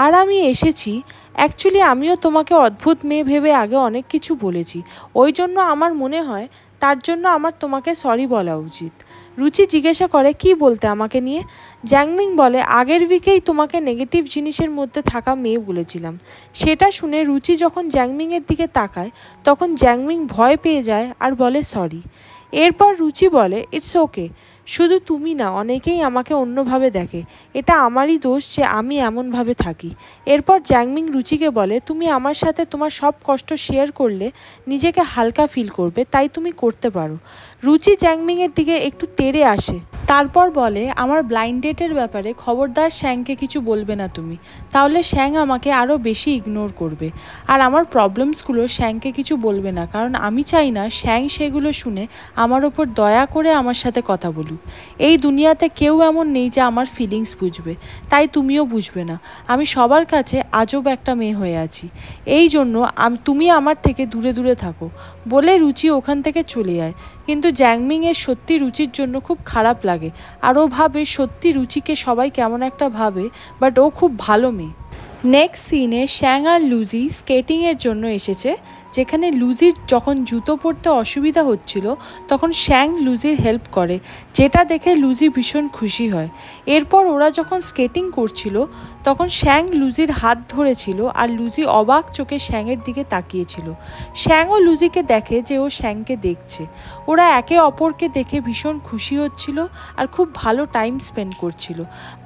আর আমি এসেছি, অ্যাকচুয়ালি আমিও তোমাকে অদ্ভুত মেয়ে ভেবে আগে অনেক কিছু বলেছি, ওই জন্য আমার মনে হয় তার জন্য আমার তোমাকে সরি বলা উচিত। রুচি জিজ্ঞাসা করে, কি বলতে আমাকে নিয়ে? জ্যাংমিং বলে, আগের উইকেই তোমাকে নেগেটিভ জিনিসের মধ্যে থাকা মেয়ে বলেছিলাম। সেটা শুনে রুচি যখন জ্যাংমিংয়ের দিকে তাকায় তখন জ্যাংমিং ভয় পেয়ে যায় আর বলে সরি। এরপর রুচি বলে, ইটস ওকে, শুধু তুমি না, অনেকেই আমাকে অন্যভাবে দেখে, এটা আমারই দোষ যে আমি এমনভাবে থাকি। এরপর জ্যাংমিং রুচিকে বলে, তুমি আমার সাথে তোমার সব কষ্ট শেয়ার করলে নিজেকে হালকা ফিল করবে, তাই তুমি করতে পারো। রুচি জ্যাংমিংয়ের দিকে একটু তেড়ে আসে, তারপর বলে, আমার ব্লাইন্ড ডেটের ব্যাপারে খবরদার শ্যাংকে কিছু বলবে না তুমি, তাহলে শ্যাং আমাকে আরও বেশি ইগনোর করবে, আর আমার প্রবলেমসগুলো শ্যাংকে কিছু বলবে না, কারণ আমি চাই না শ্যাং সেগুলো শুনে আমার ওপর দয়া করে আমার সাথে কথা বলুক। এই দুনিয়াতে কেউ এমন নেই যে আমার ফিলিংস বুঝবে, তাই তুমিও বুঝবে না, আমি সবার কাছে আজব একটা মেয়ে হয়ে আছি, এই জন্য তুমি আমার থেকে দূরে দূরে থাকো। বলে রুচি ওখান থেকে চলে যায়, কিন্তু জ্যাংমিংয়ের সত্যি রুচির জন্য খুব খারাপ লাগে, আর ও ভাবে সত্যি রুচিকে সবাই কেমন একটা ভাবে, বাট ও খুব ভালো মেয়ে। নেক্সট সিনে শ্যাং আর লুজি স্কেটিংয়ের জন্য এসেছে, যেখানে লুজির যখন জুতো পরতে অসুবিধা হচ্ছিল তখন শ্যাং লুজির হেল্প করে, যেটা দেখে লুজি ভীষণ খুশি হয়। এরপর ওরা যখন স্কেটিং করছিল তখন শ্যাং লুজির হাত ধরেছিল আর লুজি অবাক চোখে শ্যাংয়ের দিকে তাকিয়েছিল। শ্যাংও লুজিকে দেখে যে ও শ্যাংকে দেখছে, ওরা একে অপরকে দেখে ভীষণ খুশি হচ্ছিল আর খুব ভালো টাইম স্পেন্ড করছিল।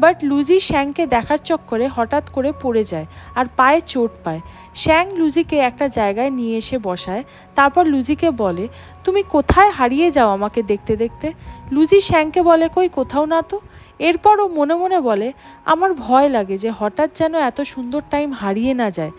বাট লুজি শ্যাংকে দেখার চক্করে হঠাৎ করে পড়ে যায় আর পায়ে চোট পায়। শ্যাং লুজিকে একটা জায়গায় নিয়ে এসে বসায়, তারপর লুজিকে বলে, তুমি কোথায় হারিয়ে যাও আমাকে দেখতে দেখতে? লুজি শ্যাংকে বলে, কই কোথাও না তো। এরপর ও মনে মনে বলে, আমার ভয় লাগে যে হঠাৎ যেন এত সুন্দর টাইম হারিয়ে না যায়।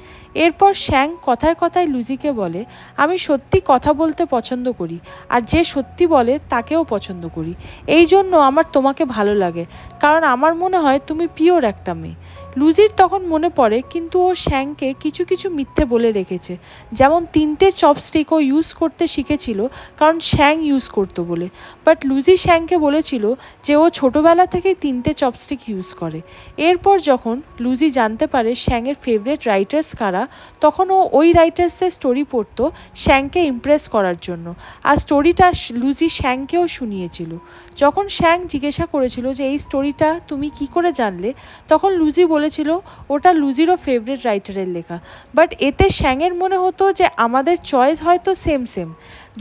এরপর শ্যাং কথায় কথায় লুজিকে বলে, আমি সত্যি কথা বলতে পছন্দ করি, আর যে সত্যি বলে তাকেও পছন্দ করি, এই জন্য আমার তোমাকে ভালো লাগে, কারণ আমার মনে হয় তুমি পিওর একটা মেয়ে। লুজির তখন মনে পড়ে কিন্তু ও শ্যাংকে কিছু কিছু মিথ্যে বলে রেখেছে, যেমন 3টে চপস্টিক ও ইউজ করতে শিখেছিল কারণ শ্যাং ইউজ করতো বলে, বাট লুজি শ্যাংকে বলেছিল যে ও ছোটোবেলা থেকেই 3টে চপস্টিক ইউজ করে। এরপর যখন লুজি জানতে পারে শ্যাংয়ের ফেভারিট রাইটার্স কারা, তখন ও ওই রাইটার্সের স্টোরি পড়তো শ্যাংকে ইমপ্রেস করার জন্য, আর স্টোরিটা লুজি শ্যাংকেও শুনিয়েছিল। যখন শ্যাং জিজ্ঞাসা করেছিল যে এই স্টোরিটা তুমি কি করে জানলে, তখন লুজি বলেছিল ওটা লুজিরও ফেভারিট রাইটারের লেখা, বাট এতে শ্যাংয়ের মনে হতো যে আমাদের চয়েস হয়তো সেম সেম,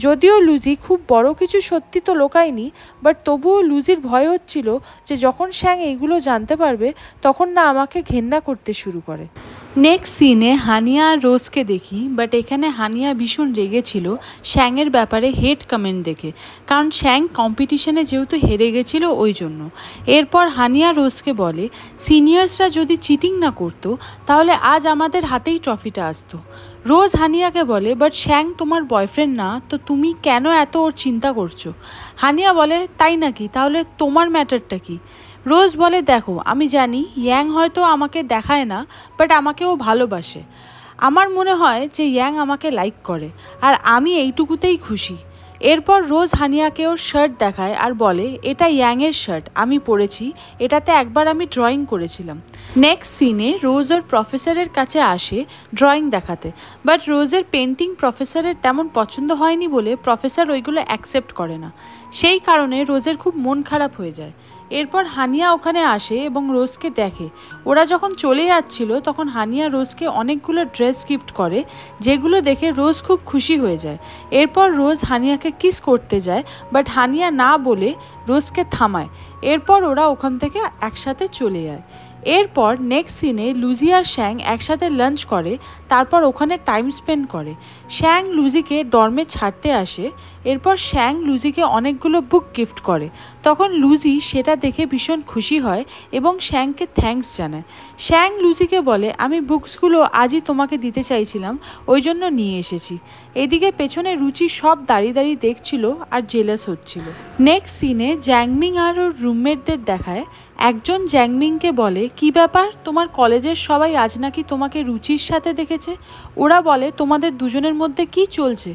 যদিও যদিও লুজি খুব বড় কিছু সত্যি তো লোকায়নি, বাট তবুও লুজির ভয় হচ্ছিল যে যখন শ্যাং এইগুলো জানতে পারবে তখন না আমাকে ঘেন্না করতে শুরু করে। নেক্সট সিনে হানিয়া আর রোজকে দেখি, বাট এখানে হানিয়া ভীষণ রেগেছিল শ্যাংয়ের ব্যাপারে হেট কমেন্ট দেখে, কারণ শ্যাং কম্পিটিশনে যেহেতু হেরে গেছিল ওই জন্য। এরপর হানিয়া রোজকে বলে সিনিয়র্সরা যদি চিটিং না করতো তাহলে আজ আমাদের হাতেই ট্রফিটা আসতো। রোজ হানিয়াকে বলে বাট শ্যাং তোমার বয়ফ্রেন্ড না, তো তুমি কেন এত ওর চিন্তা করছো? হানিয়া বলে তাই নাকি, তাহলে তোমার ম্যাটারটা কি? রোজ বলে দেখো আমি জানি ইয়াং হয়তো আমাকে দেখায় না, বাট আমাকেও ভালোবাসে। আমার মনে হয় যে ইয়াং আমাকে লাইক করে, আর আমি এইটুকুতেই খুশি। এরপর রোজ হানিয়াকে ওর শার্ট দেখায় আর বলে এটা ইয়াংয়ের শার্ট, আমি পরেছি, এটাতে একবার আমি ড্রয়িং করেছিলাম। নেক্সট সিনে রোজ ওর প্রফেসরের কাছে আসে ড্রয়িং দেখাতে, বাট রোজের পেন্টিং প্রফেসরের তেমন পছন্দ হয়নি বলে প্রফেসর ওইগুলো অ্যাকসেপ্ট করে না। সেই কারণে রোজের খুব মন খারাপ হয়ে যায়। এরপর হানিয়া ওখানে আসে এবং রোজকে দেখে। ওরা যখন চলে যাচ্ছিল তখন হানিয়া রোজকে অনেকগুলো ড্রেস গিফট করে, যেগুলো দেখে রোজ খুব খুশি হয়ে যায়। এরপর রোজ হানিয়াকে কিস করতে যায়, বাট হানিয়া না বলে রোজকে থামায়। এরপর ওরা ওখান থেকে একসাথে চলে যায়। এরপর নেক্সট সিনে লুজি আর শ্যাং একসাথে লাঞ্চ করে, তারপর ওখানে টাইম স্পেন্ড করে। শ্যাং লুজিকে ডর্মে ছাড়তে আসে। এরপর শ্যাং লুজিকে অনেকগুলো বুক গিফট করে। তখন লুজি সেটা দেখে ভীষণ খুশি হয় এবং শ্যাংকে থ্যাঙ্কস জানায়। শ্যাং লুজিকে বলে আমি বুকসগুলো আজই তোমাকে দিতে চাইছিলাম, ওই জন্য নিয়ে এসেছি। এদিকে পেছনে রুচি সব দাঁড়িয়ে দাঁড়িয়ে দেখছিল আর জেলাস হচ্ছিল। নেক্সট সিনে জ্যাংমিং আর ওর রুমমেটদের দেখায়। একজন জ্যাংমিংকে বলে কি ব্যাপার, তোমার কলেজের সবাই আজ নাকি তোমাকে রুচির সাথে দেখেছে। ওরা বলে তোমাদের দুজনের মধ্যে কি চলছে?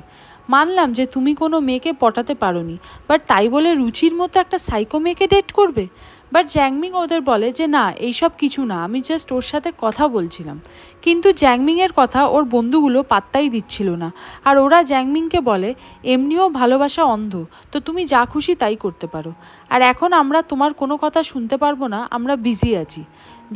মানলাম যে তুমি কোনো মেয়েকে পটাতে পারোনি, বাট তাই বলে রুচির মতো একটা সাইকো মেয়েকে ডেট করবে? বাট জ্যাংমিং ওদের বলে যে না এইসব কিছু না, আমি জাস্ট ওর সাথে কথা বলছিলাম। কিন্তু জ্যাংমিংয়ের কথা ওর বন্ধুগুলো পাত্তাই দিচ্ছিল না, আর ওরা জ্যাংমিংকে বলে এমনিও ভালোবাসা অন্ধ, তো তুমি যা খুশি তাই করতে পারো, আর এখন আমরা তোমার কোনো কথা শুনতে পারবো না, আমরা বিজি আছি।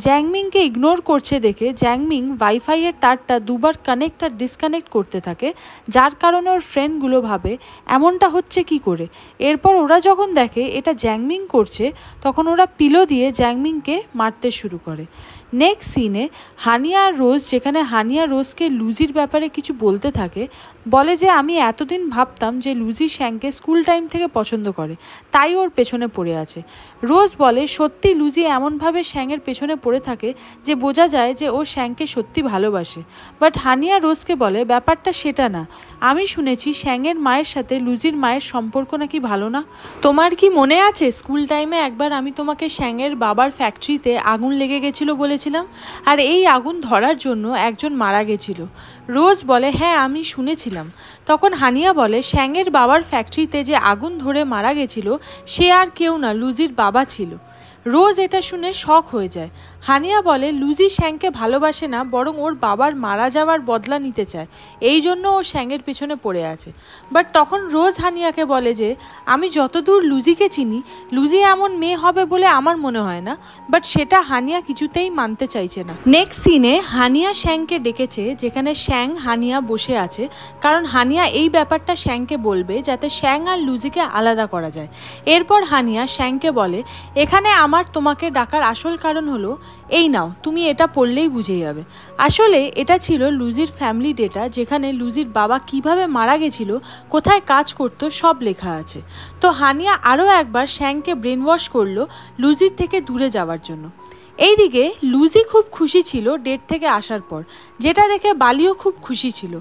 জ্যাংমিংকে ইগনোর করছে দেখে জ্যাংমিং ওয়াইফাইয়ের তারটা দুবার কানেক্ট আর ডিসকানেক্ট করতে থাকে, যার কারণে ওর ফ্রেন্ডগুলো ভাবে এমনটা হচ্ছে কি করে। এরপর ওরা যখন দেখে এটা জ্যাংমিং করছে তখন ওরা পিলো দিয়ে জ্যাংমিংকে মারতে শুরু করে। নেক্সট সিনে হানিয়া আর রোজ, যেখানে হানিয়া রোজকে লুজির ব্যাপারে কিছু বলতে থাকে, বলে যে আমি এতদিন ভাবতাম যে লুজি শ্যাংকে স্কুল টাইম থেকে পছন্দ করে, তাই ওর পেছনে পড়ে আছে। রোজ বলে সত্যি লুজি এমনভাবে শ্যাংয়ের পেছনে পড়ে থাকে যে বোঝা যায় যে ও শ্যাংকে সত্যি ভালোবাসে। বাট হানিয়া রোজকে বলে ব্যাপারটা সেটা না, আমি শুনেছি শ্যাংয়ের মায়ের সাথে লুজির মায়ের সম্পর্ক নাকি ভালো না। তোমার কি মনে আছে স্কুল টাইমে একবার আমি তোমাকে শ্যাংয়ের বাবার ফ্যাক্টরিতে আগুন লেগে গেছিলো বলেছিলাম, আর এই আগুন ধরার জন্য একজন মারা গেছিল। রোজ বলে হ্যাঁ আমি শুনেছিলাম। তখন হানিয়া বলে শ্যাংয়ের বাবার ফ্যাক্টরিতে যে আগুন ধরে মারা গেছিল সে আর কেউ না, লুজির বাবা ছিল। রোজ এটা শুনে শক হয়ে যায়। হানিয়া বলে লুজি শ্যাংকে ভালোবাসে না, বরং ওর বাবার মারা যাওয়ার বদলা নিতে চায়, এই জন্য ও শ্যাংয়ের পেছনে পড়ে আছে। বাট তখন রোজ হানিয়াকে বলে যে আমি যতদূর লুজিকে চিনি লুজি এমন মেয়ে হবে বলে আমার মনে হয় না, বাট সেটা হানিয়া কিছুতেই মানতে চাইছে না। নেক্সট সিনে হানিয়া শ্যাংকে ডেকেছে, যেখানে শ্যাং হানিয়া বসে আছে, কারণ হানিয়া এই ব্যাপারটা শ্যাংকে বলবে যাতে শ্যাং আর লুজিকে আলাদা করা যায়। এরপর হানিয়া শ্যাংকে বলে এখানে আমার তোমাকে ডাকার আসল কারণ হলো এই নাও, তুমি এটা পড়লেই বুঝে যাবে। আসলে এটা ছিল লুজির ফ্যামিলি ডেটা, যেখানে লুজির বাবা কিভাবে মারা গেছিল, কোথায় কাজ করতো সব লেখা আছে। তো হানিয়া আরও একবার শ্যাংকে ব্রেন ওয়াশ করলো লুজির থেকে দূরে যাওয়ার জন্য। এইদিকে লুজি খুব খুশি ছিল ডেট থেকে আসার পর, যেটা দেখে বালিও খুব খুশি ছিল।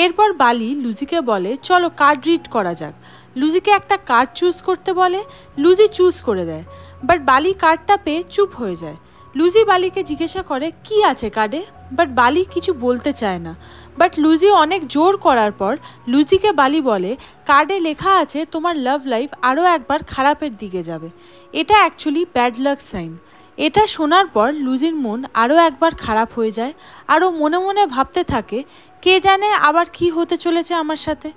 এরপর বালি লুজিকে বলে চলো কার্ড রিড করা যাক। লুজিকে একটা কার্ড চুজ করতে বলে, লুজি চুজ করে দেয়, বাট বালি কার্ডটা পেয়ে চুপ হয়ে যায়। লুজি বালিকে জিজ্ঞাসা করে কি আছে কার্ডে, বাট বালি কিছু বলতে চায় না। বাট লুজি অনেক জোর করার পর লুজিকে বালি বলে কার্ডে লেখা আছে তোমার লাভ লাইফ আরও একবার খারাপের দিকে যাবে, এটা অ্যাকচুয়ালি ব্যাড লাক সাইন। এটা শোনার পর লুজির মন আরও একবার খারাপ হয়ে যায়, আরও মনে মনে ভাবতে থাকে কে জানে আবার কি হতে চলেছে আমার সাথে।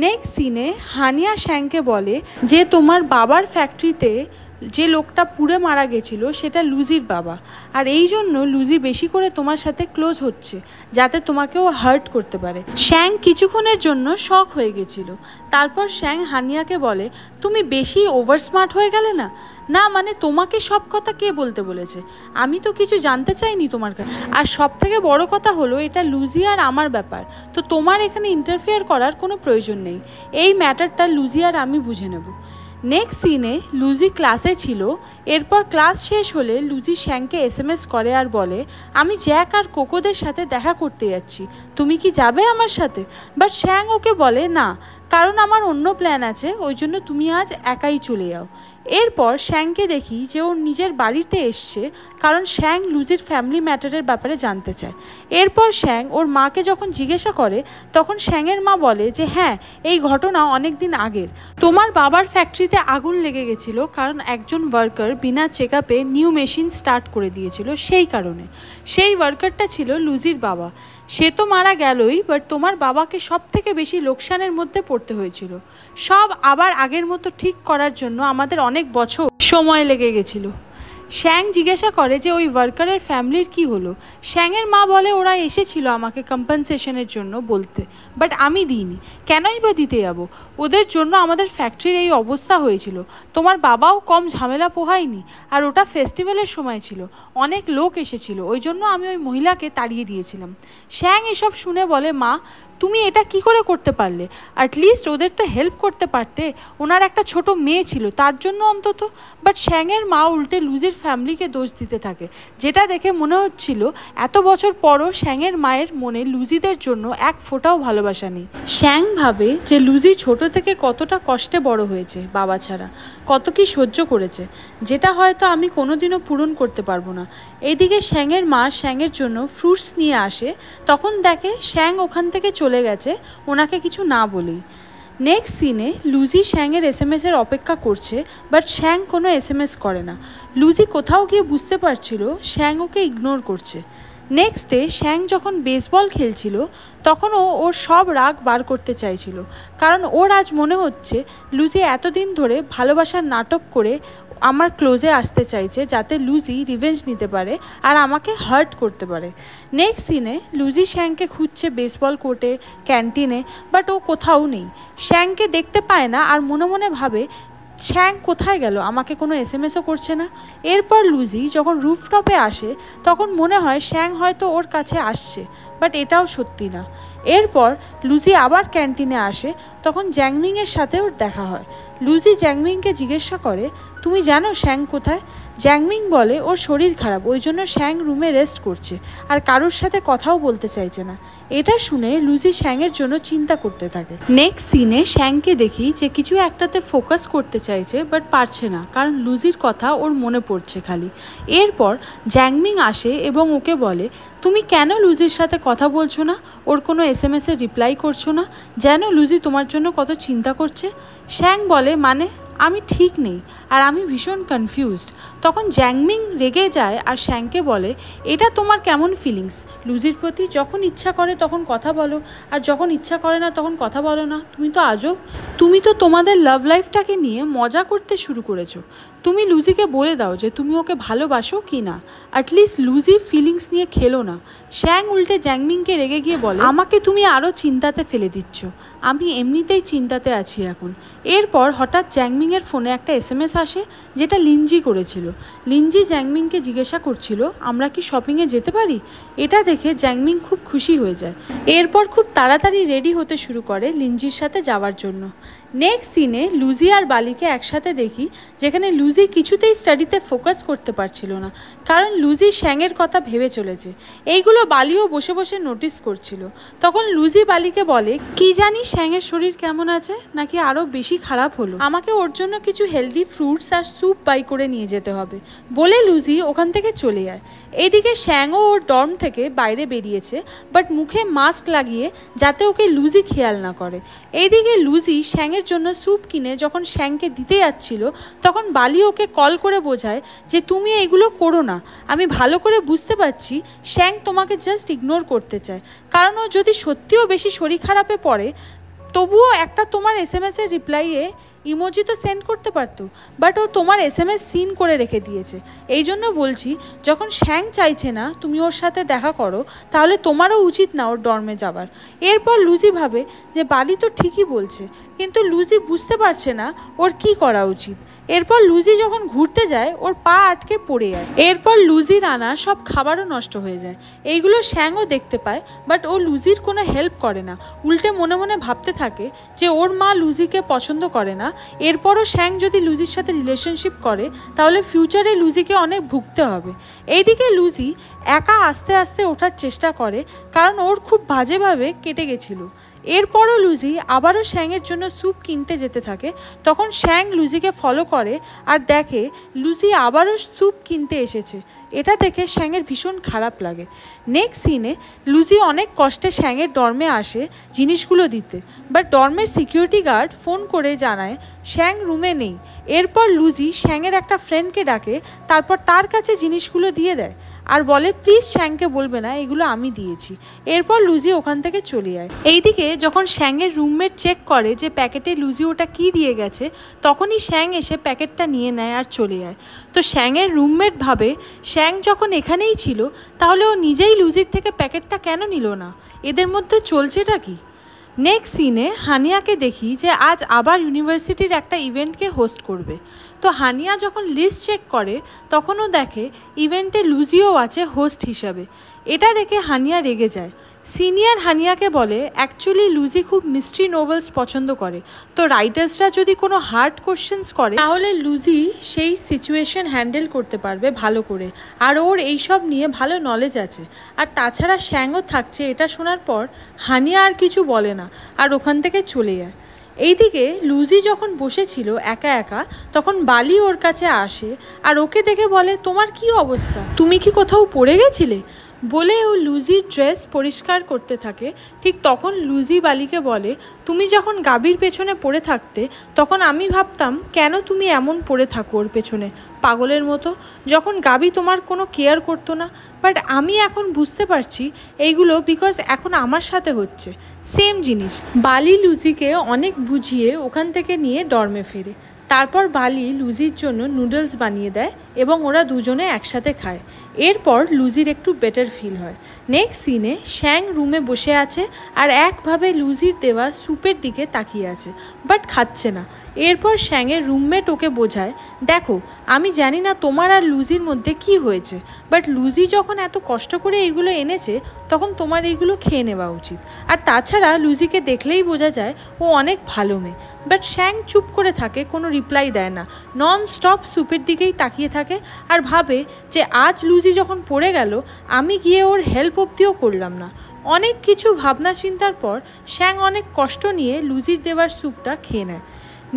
নেক্সট সিনে হানিয়া শ্যাংকে বলে যে তোমার বাবার ফ্যাক্টরিতে যে লোকটা পুড়ে মারা গেছিল সেটা লুজির বাবা, আর এই জন্য লুজি বেশি করে তোমার সাথে ক্লোজ হচ্ছে যাতে তোমাকেও হার্ট করতে পারে। শ্যাং কিছুক্ষণের জন্য শক হয়ে গেছিল। তারপর শ্যাং হানিয়াকে বলে, তুমি বেশি ওভার স্মার্ট হয়ে গেলে না? না মানে তোমাকে সব কথা কে বলতে বলেছে? আমি তো কিছু জানতে চাইনি তোমার কাছে। আর সব থেকে বড় কথা হলো এটা লুজি আর আমার ব্যাপার, তো তোমার এখানে ইন্টারফেয়ার করার কোনো প্রয়োজন নেই। এই ম্যাটারটা লুজি আর আমি বুঝে নেব। নেক্সট সিনে লুজি ক্লাসে ছিল। এরপর ক্লাস শেষ হলে লুজি শ্যাংকে SMS করে আর বলে, আমি জ্যাক আর কোকোদের সাথে দেখা করতে যাচ্ছি, তুমি কি যাবে আমার সাথে? বাট শ্যাং ওকে বলে না, কারণ আমার অন্য প্ল্যান আছে, ওই জন্য তুমি আজ একাই চলে যাও। এরপর শ্যাংকে দেখি যে ওর নিজের বাড়িতে এসছে, কারণ শ্যাং লুজির ফ্যামিলি ম্যাটারের ব্যাপারে জানতে চায়। এরপর শ্যাং ওর মাকে যখন জিজ্ঞাসা করে তখন শ্যাংয়ের মা বলে যে হ্যাঁ, এই ঘটনা অনেক দিন আগের। তোমার বাবার ফ্যাক্টরিতে আগুন লেগে গেছিলো কারণ একজন ওয়ার্কার বিনা চেকআপে নিউ মেশিন স্টার্ট করে দিয়েছিল, সেই কারণে। সেই ওয়ার্কারটা ছিল লুজির বাবা। সে তো মারা গেলই, বাট তোমার বাবাকে সব থেকে বেশি লোকসানের মধ্যে পড়তে হয়েছিল। সব আবার আগের মতো ঠিক করার জন্য আমাদের অনেক বছর সময় লেগে গেছিলো। শ্যাং জিজ্ঞাসা করে যে ওই ওয়ার্কারের ফ্যামিলির কি হলো? শ্যাংয়ের মা বলে ওরা এসেছিল আমাকে কম্পেনসেশনের জন্য বলতে, বাট আমি দিইনি। কেনই বা দিতে যাবো? ওদের জন্য আমাদের ফ্যাক্টরির এই অবস্থা হয়েছিল। তোমার বাবাও কম ঝামেলা পোহায়নি, আর ওটা ফেস্টিভ্যালের সময় ছিল, অনেক লোক এসেছিল, ওই জন্য আমি ওই মহিলাকে তাড়িয়ে দিয়েছিলাম। শ্যাং এসব শুনে বলে, মা তুমি এটা কি করে করতে পারলে? অ্যাটলিস্ট ওদের তো হেল্প করতে পারতে, ওনার একটা ছোট মেয়ে ছিল তার জন্য অন্তত। বাট শ্যাংয়ের মা উল্টে লুজির ফ্যামিলিকে দোষ দিতে থাকে, যেটা দেখে মনে হচ্ছিল এত বছর পরও শ্যাংয়ের মায়ের মনে লুজিদের জন্য এক ফোঁটাও ভালোবাসা নেই। শ্যাং ভাবে যে লুজি ছোট থেকে কতটা কষ্টে বড় হয়েছে বাবা ছাড়া, কত কি সহ্য করেছে, যেটা হয়তো আমি কোনোদিনও পূরণ করতে পারবো না। এইদিকে শ্যাংয়ের মা শ্যাংয়ের জন্য ফ্রুটস নিয়ে আসে, তখন দেখে শ্যাং ওখান থেকে চলে গেছে ওনাকে কিছু না বলেই। নেক্সট সিনে লুজি শ্যাংয়ের SMS-এর অপেক্ষা করছে, বাট শ্যাং কোনো SMS করে না। লুজি কোথাও গিয়ে বুঝতে পারছিল শ্যাং ওকে ইগনোর করছে। নেক্সট ডে শ্যাং যখন বেসবল খেলছিল তখন ওর সব রাগ বার করতে চাইছিল, কারণ ওর আজ মনে হচ্ছে লুজি এতদিন ধরে ভালোবাসার নাটক করে আমার ক্লোজে আসতে চাইছে যাতে লুজি রিভেঞ্জ নিতে পারে আর আমাকে হার্ট করতে পারে। নেক্সট সিনে লুজি শ্যাংকে খুঁজছে বেসবল কোর্টে, ক্যান্টিনে, বাট ও কোথাও নেই। শ্যাংকে দেখতে পায় না আর মনে মনে ভাবে শ্যাং কোথায় গেল, আমাকে কোনো SMS-ও করছে না। এরপর লুজি যখন রুফটপে আসে তখন মনে হয় শ্যাং হয়তো ওর কাছে আসছে, বাট এটাও সত্যি না। এরপর লুজি আবার ক্যান্টিনে আসে, তখন জ্যাংমিংয়ের সাথে ওর দেখা হয়। লুজি জ্যাংমিংকে জিজ্ঞাসা করে, তুমি জানো শ্যাং কোথায়? জ্যাংমিং বলে ওর শরীর খারাপ, ওই জন্য শ্যাং রুমে রেস্ট করছে আর কারোর সাথে কথাও বলতে চাইছে না। এটা শুনে লুজি শ্যাংয়ের জন্য চিন্তা করতে থাকে। নেক্সট সিনে শ্যাংকে দেখি যে কিছু একটাতে ফোকাস করতে চাইছে বাট পারছে না, কারণ লুজির কথা ওর মনে পড়ছে খালি। এরপর জ্যাংমিং আসে এবং ওকে বলে, তুমি কেন লুজির সাথে কথা বলছো না, ওর কোনো SMS-এর রিপ্লাই করছো না, যেন লুজি তোমার জন্য কত চিন্তা করছে। শ্যাং বলে, মানে আমি ঠিক নেই আর আমি ভীষণ কনফিউজড। তখন জ্যাংমিং রেগে যায় আর শ্যাংকে বলে, এটা তোমার কেমন ফিলিংস লুজির প্রতি? যখন ইচ্ছা করে তখন কথা বলো, আর যখন ইচ্ছা করে না তখন কথা বলো না। তুমি তো আজব, তুমি তো তোমাদের লাভ লাইফটাকে নিয়ে মজা করতে শুরু করেছো। তুমি লুজিকে বলে দাও যে তুমি ওকে ভালোবাসো কি না, অ্যাটলিস্ট লুজি ফিলিংস নিয়ে খেলো না। শ্যাং উল্টে জ্যাংমিংকে রেগে গিয়ে বলে, আমাকে তুমি আরও চিন্তাতে ফেলে দিচ্ছ, আমি এমনিতেই চিন্তাতে আছি এখন। এরপর হঠাৎ জ্যাংমিংয়ের ফোনে একটা SMS আসে যেটা লিনজি করেছিল। লিনজি জ্যাংমিংকে জিজ্ঞাসা করছিল, আমরা কি শপিংয়ে যেতে পারি? এটা দেখে জ্যাংমিং খুব খুশি হয়ে যায়। এরপর খুব তাড়াতাড়ি রেডি হতে শুরু করে লিনজির সাথে যাওয়ার জন্য। নেক্সট সিনে লুজি আর বালিকে একসাথে দেখি, যেখানে লুজি কিছুতেই স্টাডিতে ফোকাস করতে পারছিল না, কারণ লুজি শ্যাংয়ের কথা ভেবে চলেছে। এইগুলো বালিও বসে বসে নোটিস করছিল। তখন লুজি বালিকে বলে, কি জানি শ্যাংয়ের শরীর কেমন আছে, নাকি আরও বেশি খারাপ হলো, আমাকে ওর জন্য কিছু হেলদি ফ্রুটস আর স্যুপ বাই করে নিয়ে যেতে হবে। বলে লুজি ওখান থেকে চলে যায়। এইদিকে শ্যাংও ওর ডর্ম থেকে বাইরে বেরিয়েছে, বাট মুখে মাস্ক লাগিয়ে, যাতে ওকে লুজি খেয়াল না করে। এইদিকে লুজি শ্যাংয়ের জন্য স্যুপ কিনে যখন শ্যাংকে দিতে যাচ্ছিল তখন বালি ওকে কল করে বোঝায় যে তুমি এইগুলো করো না, আমি ভালো করে বুঝতে পারছি শ্যাং তোমাকে জাস্ট ইগনোর করতে চায়, কারণ ও যদি সত্যিও বেশি শরীর খারাপে পড়ে তবুও একটা তোমার SMS-এর রিপ্লাইয়ে ইমোজি তো সেন্ড করতে পারতো, বাট ও তোমার SMS সিন করে রেখে দিয়েছে। এই জন্য বলছি, যখন শ্যাং চাইছে না তুমি ওর সাথে দেখা করো, তাহলে তোমারও উচিত না ওর ডর্মে যাবার। এরপর লুজি ভাবে যে বালি তো ঠিকই বলছে, কিন্তু লুজি বুঝতে পারছে না ওর কি করা উচিত। এরপর লুজি যখন ঘুরতে যায় ওর পা আটকে পড়ে যায়। এরপর লুজির আনা সব খাবারও নষ্ট হয়ে যায়। এইগুলো শ্যাংও দেখতে পায়, বাট ও লুজির কোনো হেল্প করে না, উল্টে মনে মনে ভাবতে থাকে যে ওর মা লুজিকে পছন্দ করে না। এরপরও শ্যাং যদি লুজির সাথে রিলেশনশিপ করে তাহলে ফিউচারে লুজিকে অনেক ভুগতে হবে। এইদিকে লুজি একা আস্তে আস্তে ওঠার চেষ্টা করে, কারণ ওর খুব বাজেভাবে কেটে গেছিলো। এরপরও লুজি আবারও শ্যাংয়ের জন্য স্যুপ কিনতে যেতে থাকে। তখন শ্যাং লুজিকে ফলো করে আর দেখে লুজি আবারও স্যুপ কিনতে এসেছে। এটা দেখে শ্যাংয়ের ভীষণ খারাপ লাগে। নেক্সট সিনে লুজি অনেক কষ্টে শ্যাংয়ের ডর্মে আসে জিনিসগুলো দিতে, বাট ডর্মের সিকিউরিটি গার্ড ফোন করে জানায় শ্যাং রুমে নেই। এরপর লুজি শ্যাংয়ের একটা ফ্রেন্ডকে ডাকে, তারপর তার কাছে জিনিসগুলো দিয়ে দেয় আর বলে প্লিজ শ্যাংকে বলবে না এগুলো আমি দিয়েছি। এরপর লুজি ওখান থেকে চলে যায়। এইদিকে যখন শ্যাংয়ের রুমমেট চেক করে যে প্যাকেটে লুজি ওটা কী দিয়ে গেছে, তখনই শ্যাং এসে প্যাকেটটা নিয়ে নেয় আর চলে যায়। তো শ্যাংয়ের রুমমেট ভাবে শ্যাং যখন এখানেই ছিল তাহলে ও নিজেই লুজির থেকে প্যাকেটটা কেন নিল না, এদের মধ্যে চলছেটা কি। নেক্সট সিনে হানিয়াকে দেখি যে আজ আবার ইউনিভার্সিটির একটা ইভেন্টকে হোস্ট করবে। তো হানিয়া যখন লিস্ট চেক করে তখনও দেখে ইভেন্টে লুজিও আছে হোস্ট হিসাবে। এটা দেখে হানিয়া রেগে যায়। সিনিয়র হানিয়াকে বলে অ্যাকচুয়ালি লুজি খুব মিস্ট্রি নোভেলস পছন্দ করে, তো রাইটার্সরা যদি কোনো হার্ড কোশ্চেন্স করে তাহলে লুজি সেই সিচুয়েশন হ্যান্ডেল করতে পারবে ভালো করে, আর ওর এইসব নিয়ে ভালো নলেজ আছে। আর তাছাড়া শ্যাংও থাকছে। এটা শোনার পর হানিয়া আর কিছু বলে না আর ওখান থেকে চলে যায়। এইদিকে লুজি যখন বসেছিল একা একা, তখন বালি ওর কাছে আসে আর ওকে দেখে বলে তোমার কি অবস্থা, তুমি কি কোথাও পড়ে গেছিলে বলে ও লুজির ড্রেস পরিষ্কার করতে থাকে। ঠিক তখন লুজি বালিকে বলে তুমি যখন গাবির পেছনে পড়ে থাকতে তখন আমি ভাবতাম কেন তুমি এমন পড়ে থাকো ওর পেছনে পাগলের মতো, যখন গাবি তোমার কোনো কেয়ার করতো না। বাট আমি এখন বুঝতে পারছি এইগুলো বিকজ এখন আমার সাথে হচ্ছে সেম জিনিস। বালি লুজিকে অনেক বুঝিয়ে ওখান থেকে নিয়ে ডর্মে ফেরে। তারপর বালি লুজির জন্য নুডলস বানিয়ে দেয় এবং ওরা দুজনে একসাথে খায়। এরপর লুজির একটু বেটার ফিল হয়। নেক্সট সিনে শ্যাং রুমে বসে আছে আর একভাবে লুজির দেওয়া স্যুপের দিকে তাকিয়ে আছে, বাট খাচ্ছে না। এরপর শ্যাংয়ের রুমমেট ওকে বোঝায় দেখো আমি জানি না তোমার আর লুজির মধ্যে কি হয়েছে, বাট লুজি যখন এত কষ্ট করে এইগুলো এনেছে তখন তোমার এইগুলো খেয়ে নেওয়া উচিত। আর তাছাড়া লুজিকে দেখলেই বোঝা যায় ও অনেক ভালো মেয়ে। বাট শ্যাং চুপ করে থাকে, কোনো রিপ্লাই দেয় না, নন স্টপ স্যুপের দিকেই তাকিয়ে থাকে আর ভাবে যে আজ লুজি যখন পড়ে গেল আমি গিয়ে ওর হেল্প অবধিও করলাম না। অনেক কিছু ভাবনা চিন্তার পর শ্যাং অনেক কষ্ট নিয়ে লুজির দেওয়ার স্যুপটা খেয়ে নেয়।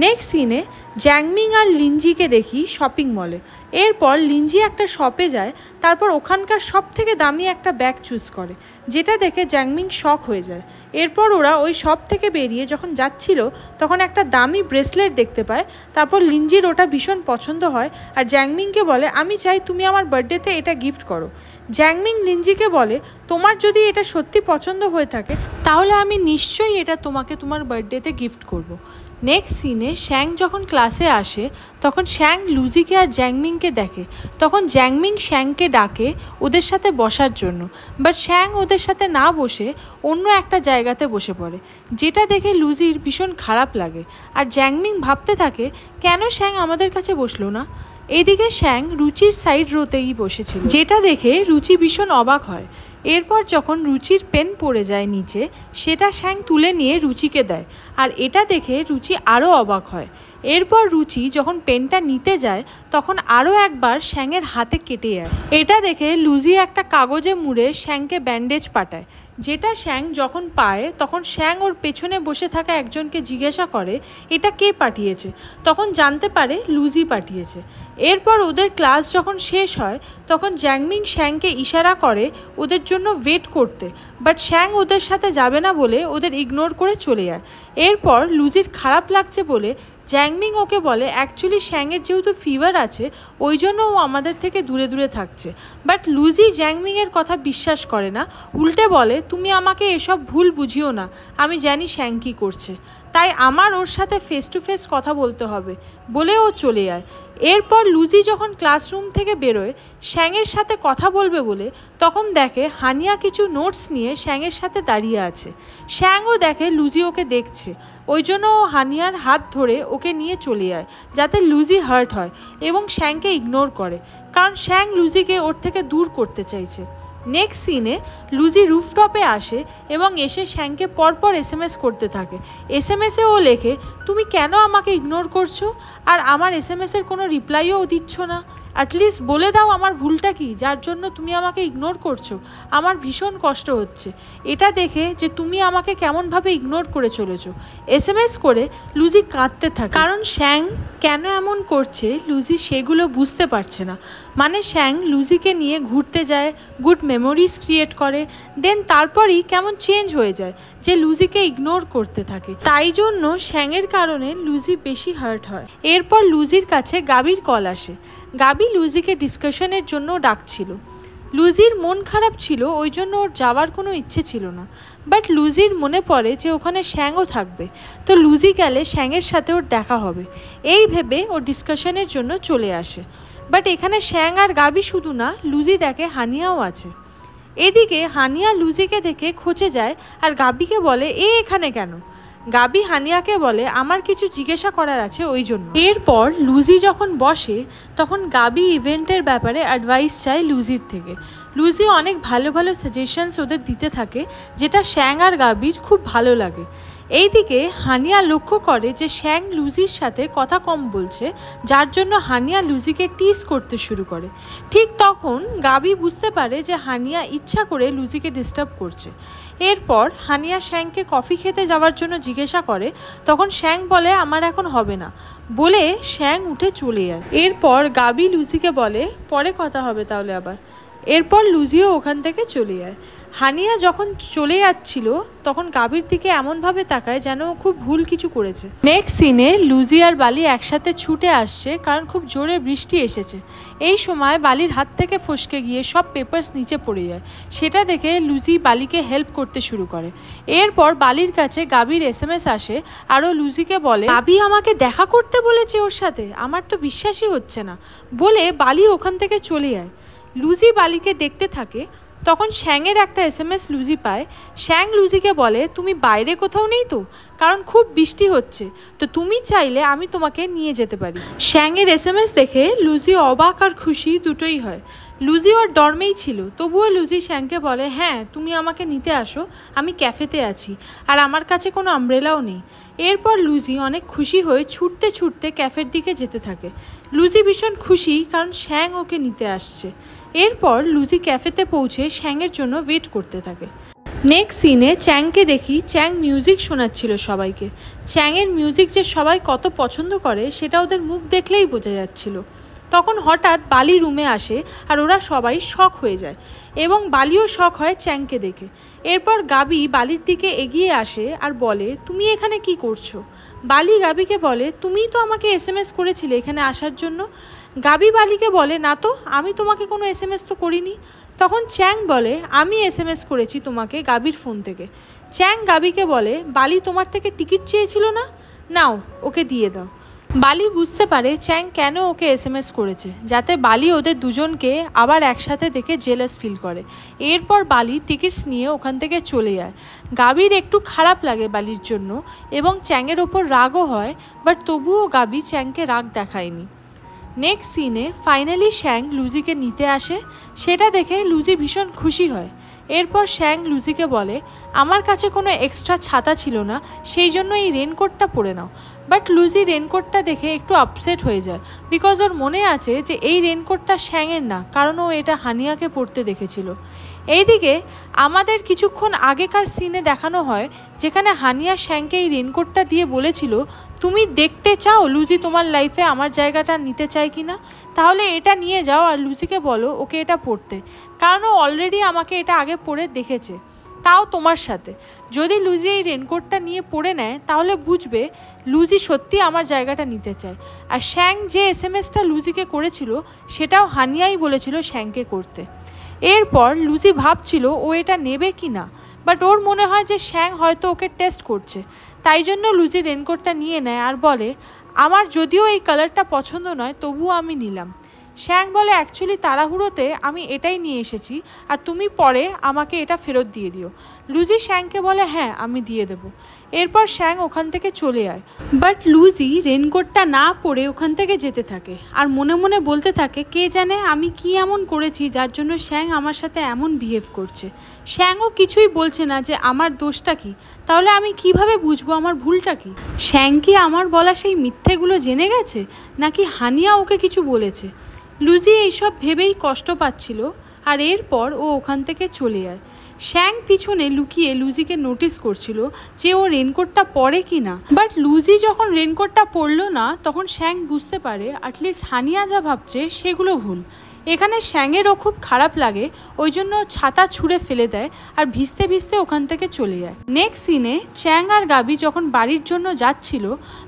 নেক্সট সিনে জ্যাংমিং আর লিনজিকে দেখি শপিং মলে। এরপর লিনজি একটা শপে যায়, তারপর ওখানকার সব থেকে দামি একটা ব্যাগ চুজ করে, যেটা দেখে জ্যাংমিং শক হয়ে যায়। এরপর ওরা ওই শপ থেকে বেরিয়ে যখন যাচ্ছিল তখন একটা দামি ব্রেসলেট দেখতে পায়। তারপর লিনজির ওটা ভীষণ পছন্দ হয় আর জ্যাংমিংকে বলে আমি চাই তুমি আমার বার্থডেতে এটা গিফট করো। জ্যাংমিং লিনজিকে বলে তোমার যদি এটা সত্যি পছন্দ হয়ে থাকে তাহলে আমি নিশ্চয়ই এটা তোমাকে তোমার বার্থডেতে গিফট করব। নেক্সট সিনে শ্যাং যখন ক্লাসে আসে তখন শ্যাং লুজিকে আর জ্যাংমিংকে দেখে। তখন জ্যাংমিং শ্যাংকে ডাকে ওদের সাথে বসার জন্য, বাট শ্যাং ওদের সাথে না বসে অন্য একটা জায়গাতে বসে পড়ে, যেটা দেখে লুজির ভীষণ খারাপ লাগে। আর জ্যাংমিং ভাবতে থাকে কেন শ্যাং আমাদের কাছে বসলো না। এইদিকে শ্যাং রুচির সাইড রোতেই বসেছিল, যেটা দেখে রুচি ভীষণ অবাক হয়। এরপর যখন রুচির পেন পড়ে যায় নিচে, সেটা শ্যাং তুলে নিয়ে রুচিকে দেয় আর এটা দেখে রুচি আরও অবাক হয়। এরপর রুচি যখন পেনটা নিতে যায় তখন আরও একবার শ্যাংয়ের হাতে কেটে যায়। এটা দেখে লুজি একটা কাগজে মুড়ে শ্যাংকে ব্যান্ডেজ পাঠায়, যেটা শ্যাং যখন পায় তখন শ্যাং ওর পেছনে বসে থাকা একজনকে জিজ্ঞাসা করে এটা কে পাঠিয়েছে, তখন জানতে পারে লুজি পাঠিয়েছে। এরপর ওদের ক্লাস যখন শেষ হয় তখন জ্যাংমিং শ্যাংকে ইশারা করে ওদের জন্য ওয়েট করতে, বাট শ্যাং ওদের সাথে যাবে না বলে ওদের ইগনোর করে চলে যায়। এরপর লুজির খারাপ লাগছে বলে জ্যাংমিং ওকে বলে অ্যাকচুয়ালি শ্যাংয়ের যেহেতু ফিভার আছে ওই জন্য ও আমাদের থেকে দূরে দূরে থাকছে। বাট লুজি জ্যাংমিংয়ের কথা বিশ্বাস করে না, উল্টে বলে তুমি আমাকে এসব ভুল বুঝিও না, আমি জানি শ্যাং কী করছে, তাই আমার ওর সাথে ফেস টু ফেস কথা বলতে হবে বলে ও চলে যায়। এরপর লুজি যখন ক্লাসরুম থেকে বেরোয় শ্যাংয়ের সাথে কথা বলবে বলে, তখন দেখে হানিয়া কিছু নোটস নিয়ে শ্যাংয়ের সাথে দাঁড়িয়ে আছে। শ্যাংও দেখে লুজি ওকে দেখছে, ওই জন্য ও হানিয়ার হাত ধরে ওকে নিয়ে চলে যায় যাতে লুজি হার্ট হয় এবং শ্যাংকে ইগনোর করে, কারণ শ্যাং লুজিকে ওর থেকে দূর করতে চাইছে। নেক্সট সিনে লুজি রুফটপে আসে এবং এসে শ্যাংকে পরপর SMS করতে থাকে। SMS-এ ও লেখে তুমি কেন আমাকে ইগনোর করছো আর আমার SMS-এর কোনো রিপ্লাইও দিচ্ছ না, অ্যাটলিস্ট বলে দাও আমার ভুলটা কি যার জন্য তুমি আমাকে ইগনোর করছো, আমার ভীষণ কষ্ট হচ্ছে এটা দেখে যে তুমি আমাকে কেমনভাবে ইগনোর করে চলেছো। SMS করে লুজি কাঁদতে থাকে, কারণ শ্যাং কেন এমন করছে লুজি সেগুলো বুঝতে পারছে না। মানে শ্যাং লুজিকে নিয়ে ঘুরতে যায়, গুড মেমোরিজ ক্রিয়েট করে, দেন তারপরই কেমন চেঞ্জ হয়ে যায় যে লুজিকে ইগনোর করতে থাকে, তাই জন্য শ্যাংয়ের কারণে লুজি বেশি হার্ট হয়। এরপর লুজির কাছে গাবির কল আসে। গাবি লুজিকে ডিসকাশনের জন্য ডাকছিল। লুজির মন খারাপ ছিল, ওই জন্য ওর যাওয়ার কোনো ইচ্ছে ছিল না, বাট লুজির মনে পড়ে যে ওখানে শ্যাংও থাকবে, তো লুজি গেলে শ্যাংয়ের সাথে ওর দেখা হবে, এই ভেবে ও ডিসকাশনের জন্য চলে আসে। বাট এখানে শ্যাং আর গাবি শুধু না, লুজি দেখে হানিয়াও আছে। এদিকে হানিয়া লুজিকে দেখে খচে যায় আর গাবিকে বলে এখানে কেন। গাবি হানিয়াকে বলে আমার কিছু জিজ্ঞাসা করার আছে ওই জন্য। এরপর লুজি যখন বসে তখন গাবি ইভেন্টের ব্যাপারে অ্যাডভাইস চায় লুজির থেকে। লুজি অনেক ভালো ভালো সাজেশনস ওদের দিতে থাকে যেটা শ্যাং আর গাবির খুব ভালো লাগে। এইদিকে হানিয়া লক্ষ্য করে যে শ্যাং লুজির সাথে কথা কম বলছে, যার জন্য হানিয়া লুজিকে টিজ করতে শুরু করে। ঠিক তখন গাবি বুঝতে পারে যে হানিয়া ইচ্ছা করে লুজিকে ডিস্টার্ব করছে। এরপর হানিয়া শ্যাংকে কফি খেতে যাওয়ার জন্য জিজ্ঞাসা করে, তখন শ্যাং বলে আমার এখন হবে না বলে শ্যাং উঠে চলে যায়। এরপর গাবি লুজিকে বলে পরে কথা হবে তাহলে আবার। এরপর লুজিও ওখান থেকে চলে যায়। হানিয়া যখন চলে যাচ্ছিল তখন গাবির দিকে এমনভাবে তাকায় যেন খুব ভুল কিছু করেছে। নেক্সট সিনে লুজি আর বালি একসাথে ছুটে আসছে কারণ খুব জোরে বৃষ্টি এসেছে। এই সময় বালির হাত থেকে ফসকে গিয়ে সব পেপারস নিচে পড়ে যায়, সেটা দেখে লুজি বালিকে হেল্প করতে শুরু করে। এরপর বালির কাছে গাবির SMS আসে আর ও লুজিকে বলে গাবি আমাকে দেখা করতে বলেছে ওর সাথে, আমার তো বিশ্বাসই হচ্ছে না বলে বালি ওখান থেকে চলে যায়। লুজি বালিকে দেখতে থাকে, তখন শ্যাংয়ের একটা SMS লুজি পায়। শ্যাং লুজিকে বলে তুমি বাইরে কোথাও নেই তো, কারণ খুব বৃষ্টি হচ্ছে, তো তুমি চাইলে আমি তোমাকে নিয়ে যেতে পারি। শ্যাংয়ের SMS দেখে লুজি অবাক আর খুশি দুটোই হয়। লুজি ওর ডর্মেই ছিল, তবুও লুজি শ্যাংকে বলে হ্যাঁ তুমি আমাকে নিতে আসো, আমি ক্যাফেতে আছি আর আমার কাছে কোনো আমব্রেলাও নেই। এরপর লুজি অনেক খুশি হয়ে ছুটতে ছুটতে ক্যাফের দিকে যেতে থাকে। লুজি ভীষণ খুশি কারণ শ্যাং ওকে নিতে আসছে। এরপর লুজি ক্যাফেতে পৌঁছে শ্যাংয়ের জন্য ওয়েট করতে থাকে। নেক্সট সিনে চ্যাংকে দেখি, চ্যাং মিউজিক শোনাচ্ছিল সবাইকে। চ্যাংয়ের মিউজিক যে সবাই কত পছন্দ করে সেটা ওদের মুখ দেখলেই বোঝা যাচ্ছিল। তখন হঠাৎ বালি রুমে আসে আর ওরা সবাই শক হয়ে যায় এবং বালিও শক হয় চ্যাংকে দেখে। এরপর গাবি বালির দিকে এগিয়ে আসে আর বলে তুমি এখানে কি করছো। বালি গাবিকে বলে তুমিই তো আমাকে SMS করেছিলে এখানে আসার জন্য। গাবি বালিকে বলে না তো, আমি তোমাকে কোনো SMS তো করিনি। তখন চ্যাং বলে আমি SMS করেছি তোমাকে গাবির ফোন থেকে। চ্যাং গাবিকে বলে বালি তোমার থেকে টিকিট চেয়েছিল না, নাও ওকে দিয়ে দাও। বালি বুঝতে পারে চ্যাং কেন ওকে SMS করেছে, যাতে বালি ওদের দুজনকে আবার একসাথে দেখে জেলাস ফিল করে। এরপর বালি টিকিটস নিয়ে ওখান থেকে চলে যায়। গাবির একটু খারাপ লাগে বালির জন্য এবং চ্যাংয়ের ওপর রাগও হয়, বাট তবুও গাবি চ্যাংকে রাগ দেখায়নি। নেক্সট সিনে ফাইনালি শ্যাং লুজিকে নিতে আসে, সেটা দেখে লুজি ভীষণ খুশি হয়। এরপর শ্যাং লুজিকে বলে আমার কাছে কোনো এক্সট্রা ছাতা ছিল না, সেই জন্য এই রেনকোটটা পরে নাও। বাট লুজি রেনকোটটা দেখে একটু আপসেট হয়ে যায়, বিকজ ওর মনে আছে যে এই রেনকোটটা শ্যাংয়ের না, কারণ ও এটা হানিয়াকে পরতে দেখেছিল। এইদিকে আমাদের কিছুক্ষণ আগেকার সিনে দেখানো হয় যেখানে হানিয়া শ্যাংকে এই রেনকোটটা দিয়ে বলেছিল তুমি দেখতে চাও লুজি তোমার লাইফে আমার জায়গাটা নিতে চায় কি না, তাহলে এটা নিয়ে যাও আর লুজিকে বলো ওকে এটা পরতে, কারণ ও অলরেডি আমাকে এটা আগে পরে দেখেছে। তাও তোমার সাথে। যদি লুজি এই রেনকোটটা নিয়ে পড়ে নেয় তাহলে বুঝবে লুজি সত্যি আমার জায়গাটা নিতে চায়। আর শ্যাং যে SMS-টা লুজিকে করেছিল সেটাও হানিয়াই বলেছিল শ্যাংকে করতে। এরপর লুজি ভাবছিল ও এটা নেবে কি না, বাট ওর মনে হয় যে শ্যাং হয়তো ওকে টেস্ট করছে, তাই জন্য লুজি রেনকোটটা নিয়ে নেয় আর বলে, আমার যদিও এই কালারটা পছন্দ নয় তবুও আমি নিলাম। শ্যাং বলে, অ্যাকচুয়ালি তাড়াহুড়োতে আমি এটাই নিয়ে এসেছি, আর তুমি পরে আমাকে এটা ফেরত দিয়ে দিও। লুজি শ্যাংকে বলে, হ্যাঁ আমি দিয়ে দেবো। এরপর শ্যাং ওখান থেকে চলে যায়, বাট লুজি রেনকোটটা না পরে ওখান থেকে যেতে থাকে আর মনে মনে বলতে থাকে, কে জানে আমি কি এমন করেছি যার জন্য শ্যাং আমার সাথে এমন বিহেভ করছে। শ্যাংও কিছুই বলছে না যে আমার দোষটা কি, তাহলে আমি কিভাবে বুঝবো আমার ভুলটা কি? শ্যাং কি আমার বলা সেই মিথ্যেগুলো জেনে গেছে, নাকি হানিয়া ওকে কিছু বলেছে? লুজি এইসব ভেবেই কষ্ট পাচ্ছিল, আর এরপর ও ওখান থেকে চলে যায়। শ্যাং পিছনে লুকিয়ে লুজিকে নোটিস করছিল যে ও রেনকোটটা পরে কি না, বাট লুজি যখন রেনকোটটা পরলো না তখন শ্যাং বুঝতে পারে অ্যাটলিস্ট হানিয়া যা ভাবছে সেগুলো ভুল। এখানে শ্যাংয়েরও খুব খারাপ লাগে, ওই জন্য ছাতা ছুঁড়ে ফেলে দেয় আর ভিজতে ভিজতে ওখান থেকে চলে যায়। নেক্সট সিনে চ্যাং আর গাবি যখন বাড়ির জন্য যাচ্ছিল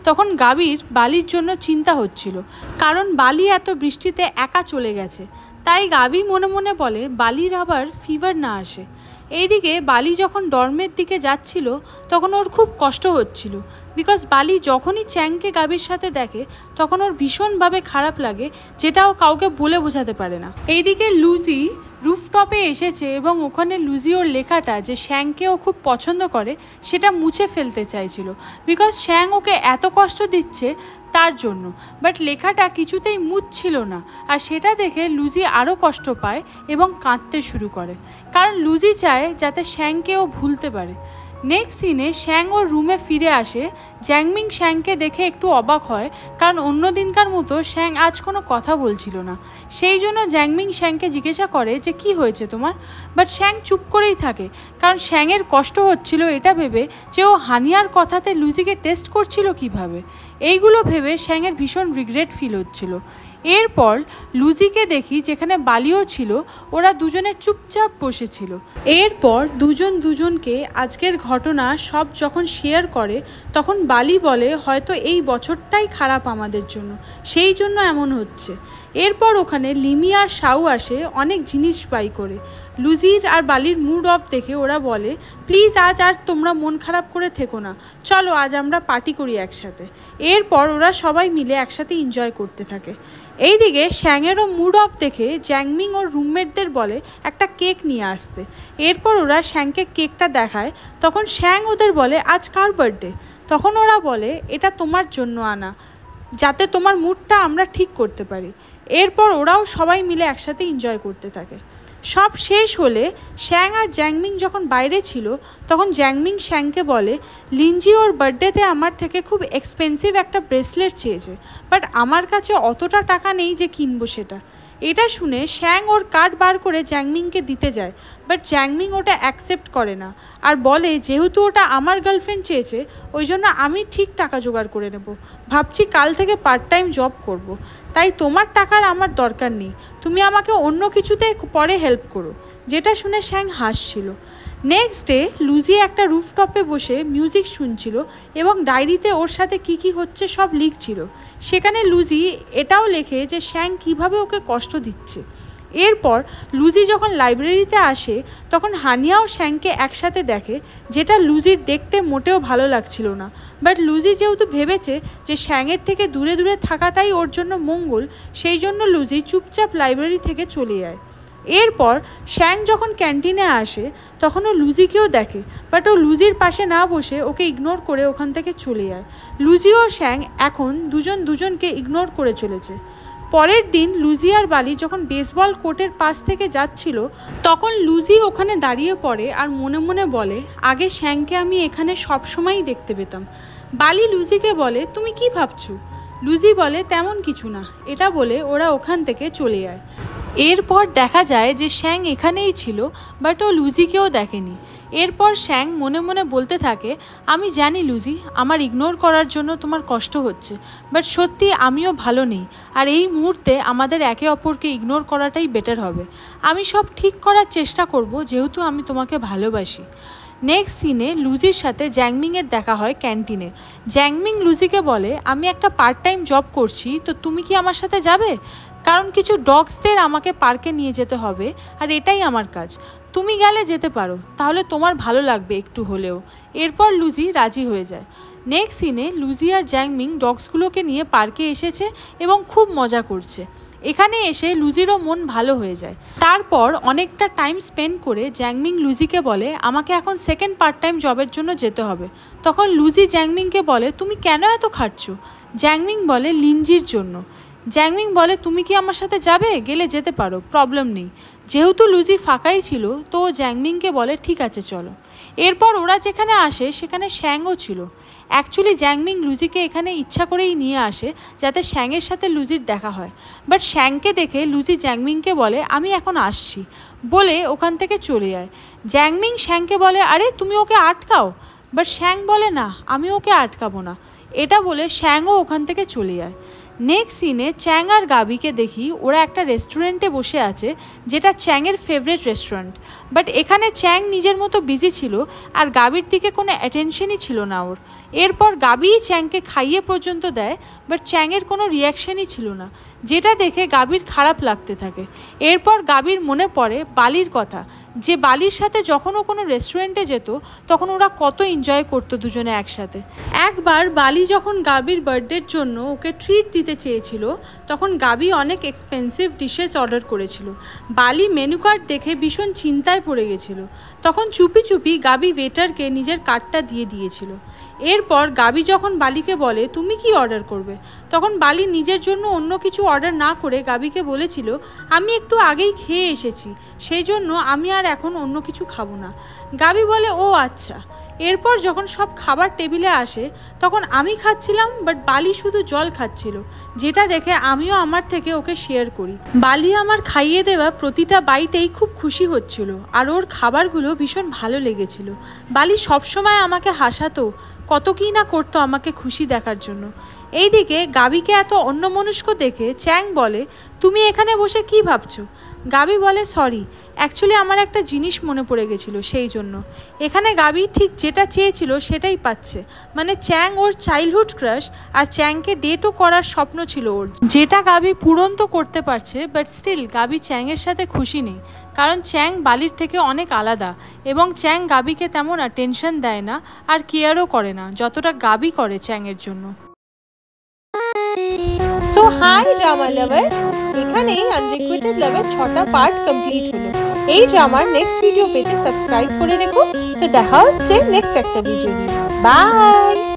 তখন গাবির বালির জন্য চিন্তা হচ্ছিল, কারণ বালি এত বৃষ্টিতে একা চলে গেছে। তাই গাবি মনে মনে বলে বালির আবার ফিভার না আসে। এইদিকে বালি যখন ডর্মের দিকে যাচ্ছিল তখন ওর খুব কষ্ট হচ্ছিল, বিকজ বালি যখনই চ্যাংকে গাবির সাথে দেখে তখন ওর ভীষণভাবে খারাপ লাগে, যেটা ও কাউকে বলে বোঝাতে পারে না। এইদিকে লুজি রুফটপে এসেছে এবং ওখানে লুজি ওর লেখাটা যে শ্যাংকে ও খুব পছন্দ করে সেটা মুছে ফেলতে চাইছিল, বিকজ শ্যাং ওকে এত কষ্ট দিচ্ছে তার জন্য, বাট লেখাটা কিছুতেই মুছছিল না। আর সেটা দেখে লুজি আরও কষ্ট পায় এবং কাঁদতে শুরু করে, কারণ লুজি চায় যাতে শ্যাংকে ও ভুলতে পারে। নেক্সট সিনে শ্যাং ওর রুমে ফিরে আসে। জ্যাংমিং শ্যাংকে দেখে একটু অবাক হয়, কারণ অন্য দিনকার মতো শ্যাং আজ কোনো কথা বলছিল না। সেই জন্য জ্যাংমিং শ্যাংকে জিজ্ঞাসা করে যে কি হয়েছে তোমার, বাট শ্যাং চুপ করেই থাকে, কারণ শ্যাংয়ের কষ্ট হচ্ছিল এটা ভেবে যে ও হানিয়ার কথাতে লুজিকে টেস্ট করছিল কিভাবে। এইগুলো ভেবে শ্যাংয়ের ভীষণ রিগ্রেট ফিল হচ্ছিল। এরপর লুজিকে দেখি যেখানে বালিও ছিল, ওরা দুজনে চুপচাপ বসেছিল। এরপর দুজন দুজনকে আজকের ঘটনা সব যখন শেয়ার করে তখন বালি বলে হয়তো এই বছরটাই খারাপ আমাদের জন্য, সেই জন্য এমন হচ্ছে। এরপর ওখানে লিমি আর শাউ আসে অনেক জিনিস বাই করে। লুজির আর বালির মুড অফ দেখে ওরা বলে, প্লিজ আজ আর তোমরা মন খারাপ করে থেকো না, চলো আজ আমরা পার্টি করি একসাথে। এরপর ওরা সবাই মিলে একসাথে এনজয় করতে থাকে। এইদিকে শ্যাংয়েরও মুড অফ দেখে জ্যাংমিং ওর রুমমেটদের বলে একটা কেক নিয়ে আসতে। এরপর ওরা শ্যাংকে কেকটা দেখায়, তখন শ্যাং ওদের বলে আজ কার বার্থডে? তখন ওরা বলে এটা তোমার জন্য আনা, যাতে তোমার মুডটা আমরা ঠিক করতে পারি। এরপর ওরাও সবাই মিলে একসাথে এনজয় করতে থাকে। সব শেষ হলে শ্যাং আর জ্যাংমিং যখন বাইরে ছিল তখন জ্যাংমিং শ্যাংকে বলে, লিনজি ওর বার্থডেতে আমার থেকে খুব এক্সপেন্সিভ একটা ব্রেসলেট চেয়েছে, বাট আমার কাছে অতটা টাকা নেই যে কিনবো সেটা। এটা শুনে শ্যাং ওর কার্ড বার করে জ্যাংমিংকে দিতে যায়, বাট জ্যাংমিং ওটা অ্যাকসেপ্ট করে না আর বলে যেহেতু ওটা আমার গার্লফ্রেন্ড চেয়েছে ওই জন্য আমি ঠিক টাকা জোগাড় করে নেব, ভাবছি কাল থেকে পার্ট টাইম জব করব, তাই তোমার টাকার আমার দরকার নেই, তুমি আমাকে অন্য কিছুতে পরে হেল্প করো। যেটা শুনে শ্যাং হাসছিল। নেক্সট ডে লুজি একটা রুফটপে বসে মিউজিক শুনছিল এবং ডায়েরিতে ওর সাথে কি কি হচ্ছে সব লিখছিল। সেখানে লুজি এটাও লেখে যে শ্যাং কিভাবে ওকে কষ্ট দিচ্ছে। এরপর লুজি যখন লাইব্রেরিতে আসে তখন হানিয়াও শ্যাংকে একসাথে দেখে, যেটা লুজির দেখতে মোটেও ভালো লাগছিল না, বাট লুজি যেহেতু ভেবেছে যে শ্যাংয়ের থেকে দূরে দূরে থাকাটাই ওর জন্য মঙ্গল, সেই জন্য লুজি চুপচাপ লাইব্রেরি থেকে চলে যায়। এরপর শ্যাং যখন ক্যান্টিনে আসে তখন ও লুজিকেও দেখে, বাট ও লুজির পাশে না বসে ওকে ইগনোর করে ওখান থেকে চলে যায়। লুজি ও শ্যাং এখন দুজন দুজনকে ইগনোর করে চলেছে। পরের দিন লুজি আর বালি যখন বেসবল কোর্টের পাশ থেকে যাচ্ছিল তখন লুজি ওখানে দাঁড়িয়ে পড়ে আর মনে মনে বলে, আগে শ্যাংকে আমি এখানে সবসময়ই দেখতে পেতাম। বালি লুজিকে বলে, তুমি কি ভাবছো? লুজি বলে, তেমন কিছু না। এটা বলে ওরা ওখান থেকে চলে যায়। এরপর দেখা যায় যে শ্যাং এখানেই ছিল, বাট ও লুজিকেও দেখেনি। এরপর শ্যাং মনে মনে বলতে থাকে, আমি জানি লুজি, আমার ইগনোর করার জন্য তোমার কষ্ট হচ্ছে, বাট সত্যি আমিও ভালো নেই, আর এই মুহূর্তে আমাদের একে অপরকে ইগনোর করাটাই বেটার হবে। আমি সব ঠিক করার চেষ্টা করব, যেহেতু আমি তোমাকে ভালোবাসি। নেক্সট সিনে লুজির সাথে জ্যাংমিংয়ের দেখা হয় ক্যান্টিনে। জ্যাংমিং লুজিকে বলে, আমি একটা পার্ট টাইম জব করছি, তো তুমি কি আমার সাথে যাবে? কারণ কিছু ডগসদের আমাকে পার্কে নিয়ে যেতে হবে, আর এটাই আমার কাজ। তুমি গেলে যেতে পারো, তাহলে তোমার ভালো লাগবে একটু হলেও। এরপর লুজি রাজি হয়ে যায়। নেক্সট সিনে লুজি আর জ্যাংমিং ডগসগুলোকে নিয়ে পার্কে এসেছে এবং খুব মজা করছে। এখানে এসে লুজিরও মন ভালো হয়ে যায়। তারপর অনেকটা টাইম স্পেন্ড করে জ্যাংমিং লুজিকে বলে, আমাকে এখন সেকেন্ড পার্ট টাইম জবের জন্য যেতে হবে। তখন লুজি জ্যাংমিংকে বলে, তুমি কেন এত খাটছো? জ্যাংমিং বলে, লিনজির জন্য। জ্যাংমিং বলে, তুমি কি আমার সাথে যাবে? গেলে যেতে পারো, প্রবলেম নেই। যেহেতু লুজি ফাঁকাই ছিল, তো জ্যাংমিংকে বলে, ঠিক আছে চলো। এরপর ওরা যেখানে আসে সেখানে শ্যাংও ছিল। অ্যাকচুয়ালি জ্যাংমিং লুজিকে এখানে ইচ্ছা করেই নিয়ে আসে, যাতে শ্যাংয়ের সাথে লুজির দেখা হয়। বাট শ্যাংকে দেখে লুজি জ্যাংমিংকে বলে, আমি এখন আসছি, বলে ওখান থেকে চলে যায়। জ্যাংমিং শ্যাংকে বলে, আরে তুমি ওকে আটকাও। বাট শ্যাং বলে, না, আমি ওকে আটকাবো না। এটা বলে শ্যাংও ওখান থেকে চলে যায়। নেক্সট সিনে চ্যাং আর গাবিকে দেখি ওরা একটা রেস্টুরেন্টে বসে আছে, যেটা চ্যাংয়ের ফেভারিট রেস্টুরেন্ট। বাট এখানে চ্যাং নিজের মতো বিজি ছিল, আর গাবির দিকে কোনো অ্যাটেনশনই ছিল না ওর। এরপর গাবিই চ্যাংকে খাইয়ে পর্যন্ত দেয়, বাট চ্যাংয়ের কোনো রিয়াকশনই ছিল না, যেটা দেখে গাবির খারাপ লাগতে থাকে। এরপর গাবির মনে পড়ে বালির কথা, যে বালির সাথে যখন ও কোনো রেস্টুরেন্টে যেত তখন ওরা কত এনজয় করতো দুজনে একসাথে। একবার বালি যখন গাবির বার্থডের জন্য ওকে ট্রিট দিতে চেয়েছিল, তখন গাবি অনেক এক্সপেন্সিভ ডিশেস অর্ডার করেছিল। বালি মেনু কার্ড দেখে ভীষণ চিন্তায় পড়ে গেছিল। তখন চুপি চুপি গাবি ওয়েটারকে নিজের কার্ডটা দিয়ে দিয়েছিল। এরপর গাবি যখন বালিকে বলে, তুমি কি অর্ডার করবে, তখন বালি নিজের জন্য অন্য কিছু অর্ডার না করে গাবিকে বলেছিল, আমি একটু আগেই খেয়ে এসেছি, সেই জন্য আমি আর এখন অন্য কিছু খাবো না। গাবি বলে, ও আচ্ছা। এরপর যখন সব খাবার টেবিলে আসে তখন আমি খাচ্ছিলাম, বাট বালি শুধু জল খাচ্ছিল, যেটা দেখে আমিও আমার থেকে ওকে শেয়ার করি। বালি আমার খাইয়ে দেওয়া প্রতিটা বাইটেই খুব খুশি হচ্ছিল, আর ওর খাবারগুলো ভীষণ ভালো লেগেছিল। বালি সবসময় আমাকে হাসাতো, কত কী না করতো আমাকে খুশি দেখার জন্য। এইদিকে গাবিকে এত অন্যমনস্ক দেখে চ্যাং বলে, তুমি এখানে বসে কি ভাবছো? গাবি বলে, সরি, অ্যাকচুয়ালি আমার একটা জিনিস মনে পড়ে গেছিলো, সেই জন্য। এখানে গাবি ঠিক যেটা চেয়েছিল সেটাই পাচ্ছে, মানে চ্যাং ওর চাইল্ডহুড ক্রাশ, আর চ্যাংকে ডেটও করার স্বপ্ন ছিল ওর, যেটা গাবি পূরণ তো করতে পারছে, বাট স্টিল গাবি চ্যাংয়ের সাথে খুশি নেই, কারণ চ্যাং বালির থেকে অনেক আলাদা, এবং চ্যাং গাবিকে তেমন অ্যাটেনশন দেয় না আর কেয়ারও করে না যতটা গাবি করে চ্যাংয়ের জন্য। সো হাই ড্রামা লাভার্স, এখানে আনরিকুইটেড লাভের 6টা পার্ট কমপ্লিট হলো। এই ড্রামার নেক্সট ভিডিও পেতে সাবস্ক্রাইব করে রেখো। তো দেখা হচ্ছে নেক্সট একটা ভিডিও নিয়ে। বাই।